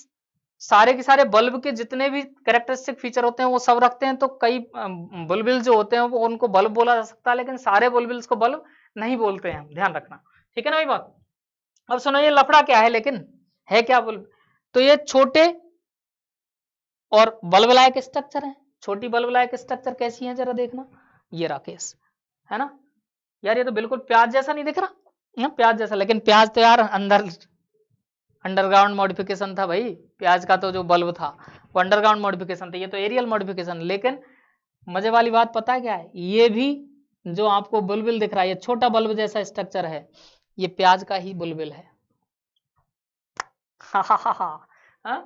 Speaker 1: सारे के सारे बल्ब के जितने भी कैरेक्टरिस्टिक फीचर होते हैं वो सब रखते हैं। तो कई बुलबिल जो होते हैं वो उनको बल्ब बोला जा सकता है, लेकिन सारे बुलबिल्स को बल्ब नहीं बोलते हैं, ध्यान रखना, ठीक है ना भाई बात। अब सुनो ये लफड़ा क्या है, लेकिन है क्या बुल्ब, तो ये छोटे और बल्ब लायक स्ट्रक्चर है। छोटी बल्ब लायक स्ट्रक्चर कैसी है जरा देखना, ये राकेश है ना यार, ये तो बिल्कुल प्याज जैसा नहीं दिख रहा, प्याज जैसा, लेकिन प्याज तो यार अंदर अंडरग्राउंड मॉडिफिकेशन था भाई, प्याज का तो जो बल्ब था वो अंडरग्राउंड मॉडिफिकेशन था, ये तो एरियल मॉडिफिकेशन। लेकिन मजे वाली बात पता है क्या है, ये भी जो आपको बुलबिल दिख रहा है, ये छोटा बल्ब जैसा स्ट्रक्चर है, ये प्याज का ही बुलबिल है। हा?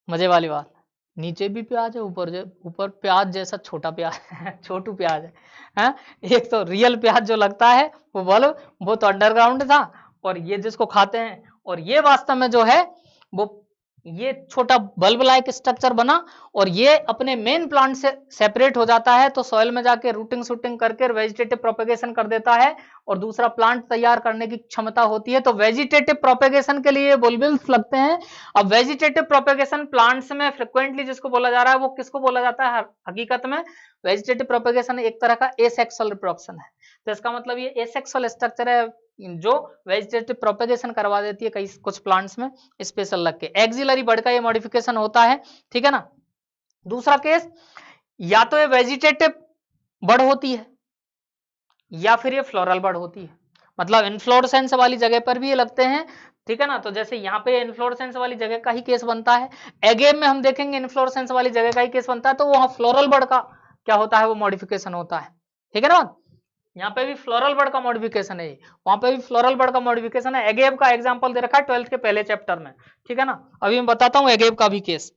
Speaker 1: मजे वाली बात, नीचे भी प्याज है, ऊपर प्याज जैसा छोटा प्याज है, छोटू प्याज है। एक तो रियल प्याज जो लगता है वो बल्ब, वो तो अंडरग्राउंड था, और ये जिसको खाते हैं, और ये वास्तव में जो है वो ये छोटा बल्ब लाइक स्ट्रक्चर बना, और ये अपने मेन प्लांट से सेपरेट हो जाता है, तो सॉइल में जाके रूटिंग शूटिंग करके वेजिटेटिव प्रोपेगेशन कर देता है, और दूसरा प्लांट तैयार करने की क्षमता होती है। तो वेजिटेटिव प्रोपेगेशन के लिए बुलबिल्स लगते हैं। अब वेजिटेटिव प्रोपेगेशन प्लांट्स में फ्रिक्वेंटली जिसको बोला जा रहा है वो किसको बोला जाता है, हकीकत में वेजिटेटिव प्रोपेगेशन एक तरह का एसेक्सुअल रिप्रोडक्शन है। तो इसका मतलब ये एसेक्सुअल स्ट्रक्चर है, जो वेजिटेटिव प्रोपेगेशन करवा देती है कई कुछ प्लांट्स में स्पेशल लग के। एक्सिलरी बर्ड का ये मॉडिफिकेशन होता है, ठीक है ना। दूसरा केस, या तो ये वेजिटेटिव बर्ड होती है या फिर ये फ्लोरल बर्ड होती है, मतलब इन्फ्लोरेसेंस वाली जगह पर भी ये लगते हैं, ठीक है ना। तो जैसे यहाँ पे इन्फ्लोरेसेंस वाली जगह का ही केस बनता है, एगेम में हम देखेंगे इन्फ्लोरेसेंस वाली जगह का ही केस बनता है, तो वहां फ्लोरल बर्ड का क्या होता है, वो मॉडिफिकेशन होता है, ठीक है ना। यहाँ पे भी फ्लोरल बर्ड का मॉडिफिकेशन है, वहां पे भी फ्लोरल बर्ड का मॉडिफिकेशन है। एगेब का एग्जांपल दे रखा है 12th के पहले चैप्टर में, ठीक है ना। अभी मैं बताता हूँ एगेब का भी केस,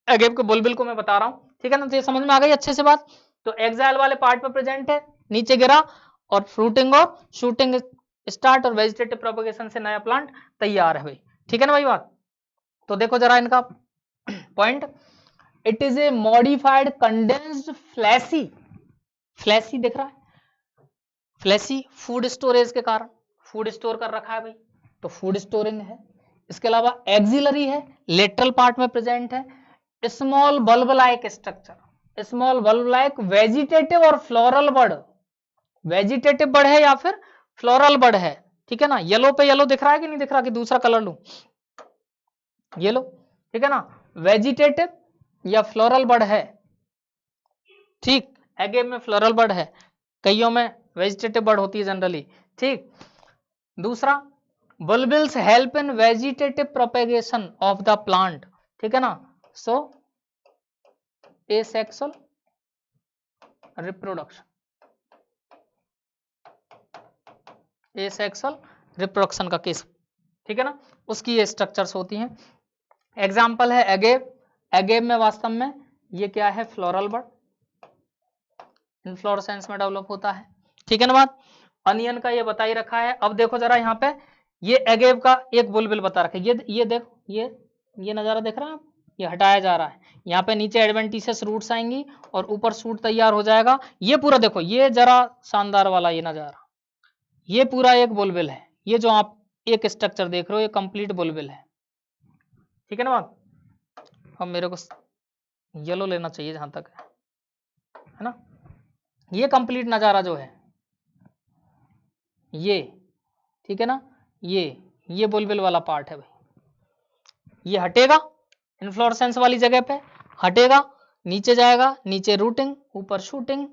Speaker 1: एगेब के बुलबिल को मैं बता रहा हूँ, ठीक है ना। तो ये समझ में आ गई अच्छे से बात। तो एक्साइल वाले पार्ट पे प्रेजेंट है, नीचे गिरा और फ्रूटिंग और शूटिंग स्टार्ट और वेजिटेटिव प्रोपगेशन से नया प्लांट तैयार है भाई, ठीक है ना भाई बात। तो देखो जरा इनका point, it is A modified condensed fleshy, fleshy दिख रहा है, फ्लैसी फूड स्टोरेज के कारण फूड स्टोर कर रखा है भाई, तो फूड स्टोरिंग है। इसके अलावा एक्सिलरी है, लेटरल पार्ट में प्रेजेंट है, small bulb like structure, small bulb like vegetative और फ्लोरल बर्ड, वेजिटेटिव बर्ड है या फिर फ्लोरल बर्ड है, ठीक है ना। येलो पे येलो दिख रहा है कि नहीं दिख रहा, कि दूसरा कलर लूं, येलो, ठीक है ना। वेजिटेटिव या फ्लोरल बर्ड है, ठीक। एगेम में फ्लोरल बर्ड है, कईयों में वेजिटेटिव बर्ड होती है जनरली, ठीक। दूसरा, bulbils help in vegetative propagation of the plant, ठीक है ना। So asexual reproduction, asexual reproduction का केस, ठीक है ना, उसकी ये स्ट्रक्चर्स होती हैं। एग्जाम्पल है एगेव, एगेव में वास्तव में ये क्या है, फ्लोरल बर्ड, इन्फ्लोरेसेंस में डेवलप होता है, ठीक है ना बात। अनियन का ये बता ही रखा है। अब देखो जरा यहाँ पे, ये एगेव का एक बुलबिल बता रखा है, ये देखो, ये नजारा देख रहे हैं आप, ये हटाया जा रहा है, यहाँ पे नीचे एडवेंटिशियस रूट्स आएंगी और ऊपर सूट तैयार हो जाएगा। ये पूरा देखो, ये जरा शानदार वाला ये नजारा, ये पूरा एक बुलबिल है, ये जो आप एक स्ट्रक्चर देख रहे हो ये कंप्लीट बुलबिल है, ठीक है ना बात। अब मेरे को येलो लेना चाहिए जहां तक है ना। ये कंप्लीट नजारा जो है ये, ठीक है ना, ये बुलबिल वाला पार्ट है भाई। ये हटेगा इन्फ्लोरेसेंस वाली जगह पे, हटेगा, नीचे जाएगा, नीचे रूटिंग, ऊपर शूटिंग,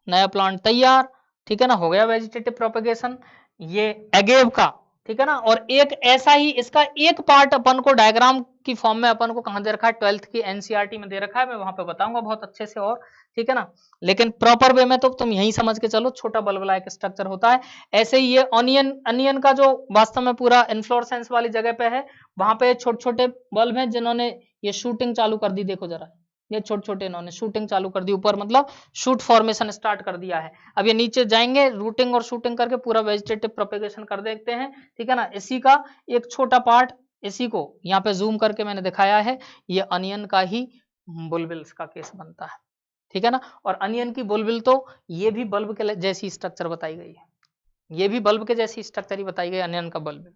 Speaker 1: नया प्लांट तैयार, ठीक है ना, हो गया वेजिटेटिव प्रोपेगेशन। ये एगेव का, ठीक है ना। और एक ऐसा ही इसका एक पार्ट अपन को डायग्राम की फॉर्म में अपन को कहां दे रखा है, 12th की एनसीईआरटी में दे रखा है, मैं वहां पे बताऊंगा बहुत अच्छे से और, ठीक है ना। लेकिन प्रॉपर वे में तो तुम यही समझ के चलो, छोटा बल्ब लाइक स्ट्रक्चर होता है। ऐसे ही ये अनियन का जो वास्तव में पूरा इन्फ्लोरेसेंस वाली जगह पे है, वहां पे छोटे छोटे बल्ब हैं जिन्होंने ये शूटिंग चालू कर दी, देखो जरा, ये छोटे छोटे इन्होंने शूटिंग चालू कर दी ऊपर, मतलब शूट फॉर्मेशन स्टार्ट कर दिया है। अब ये नीचे जाएंगे, रूटिंग और शूटिंग करके पूरा वेजिटेटिव प्रोपेगेशन कर देते हैं, ठीक है ना। इसी का एक छोटा पार्ट, इसी को यहाँ पे जूम करके मैंने दिखाया है, ये अनियन का ही बुलबिल्स का केस बनता है, ठीक है ना। और अनियन की बुलबिल तो ये भी बल्ब के जैसी स्ट्रक्चर बताई गई है, ये भी बल्ब के जैसी स्ट्रक्चर ही बताई गई अनियन का बुलबिल,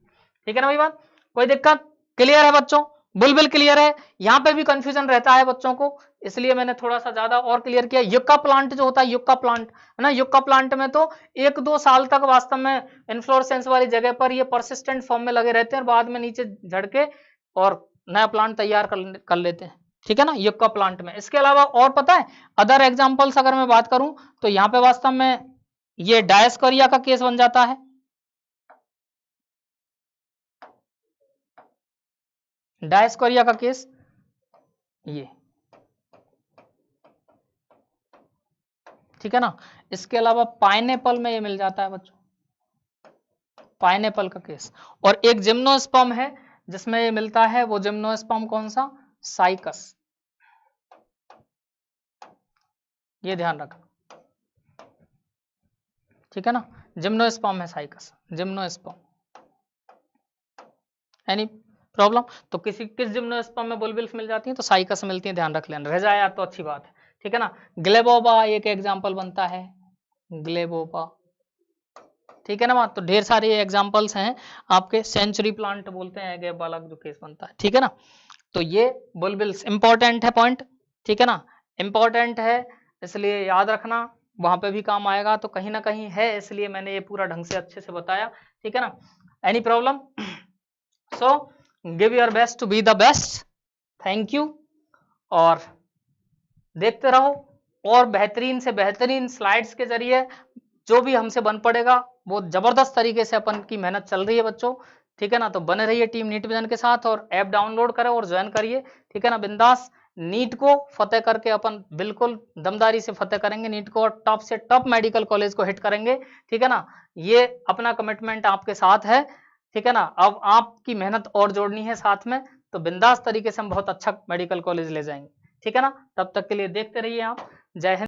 Speaker 1: ठीक है ना भाई बात। कोई दिक्कत, क्लियर है बच्चों, बुलबिल क्लियर है। यहाँ पे भी कंफ्यूजन रहता है बच्चों को, इसलिए मैंने थोड़ा सा ज्यादा और क्लियर किया। युक्का प्लांट जो होता है, युक्का प्लांट है ना, युक्का प्लांट में तो 1-2 साल तक वास्तव में इन्फ्लोरेसेंस वाली जगह पर ये परसिस्टेंट फॉर्म में लगे रहते हैं और बाद में नीचे झड़के और नया प्लांट तैयार कर लेते हैं, ठीक है ना, युक्का प्लांट में। इसके अलावा और पता है अदर एग्जाम्पल्स अगर मैं बात करूं तो यहाँ पे वास्तव में ये डायस्कोरिया का केस बन जाता है, डायस्कोरिया का केस ये, ठीक है ना। इसके अलावा पाइनएप्पल में ये मिल जाता है बच्चों, पाइनएप्पल का केस। और एक जिम्नोस्पर्म है जिसमें ये मिलता है, वो जिम्नोस्पर्म कौन सा, साइकस, ये ध्यान रखना, ठीक है ना। जिम्नोस्पर्म है साइकस, जिम्नोस्पर्म, एनी प्रॉब्लम। तो किस जिम्नोस्पर्म में बुलबिल्स मिल जाती हैं, तो साइकस मिलती है, ध्यान रख लेना, रह जाए तो अच्छी बात है, ठीक है ना। ग्लेबोबा एक एग्जाम्पल बनता है, ग्लेबोबा, ठीक है ना। तो ढेर सारे एग्जाम्पल्स हैं आपके, सेंचुरी प्लांट बोलते हैं एगेव वाला जो केस बनता है, ठीक है ना। तो ये बुलबिल्स इंपॉर्टेंट है पॉइंट, ठीक है ना, इंपॉर्टेंट है, इसलिए याद रखना। वहां पे भी काम आएगा, तो कहीं ना कहीं है, इसलिए मैंने ये पूरा ढंग से अच्छे से बताया, ठीक है ना। Any problem? So give your best to be the best. Thank you, और देखते रहो, और बेहतरीन से बेहतरीन स्लाइड्स के जरिए जो भी हमसे बन पड़ेगा वो जबरदस्त तरीके से अपन की मेहनत चल रही है बच्चों, ठीक है ना। तो बने रहिए टीम नीट विजन के साथ, और ऐप डाउनलोड करें और ज्वाइन करिए, ठीक है ना। बिंदास नीट को फतेह करके अपन बिल्कुल दमदारी से फतेह करेंगे नीट को, और टॉप से टॉप मेडिकल कॉलेज को हिट करेंगे, ठीक है ना। ये अपना कमिटमेंट आपके साथ है, ठीक है ना। अब आपकी मेहनत और जोड़नी है साथ में, तो बिंदास तरीके से हम बहुत अच्छा मेडिकल कॉलेज ले जाएंगे, ठीक है ना। तब तक के लिए देखते रहिए आप। जय हिंद।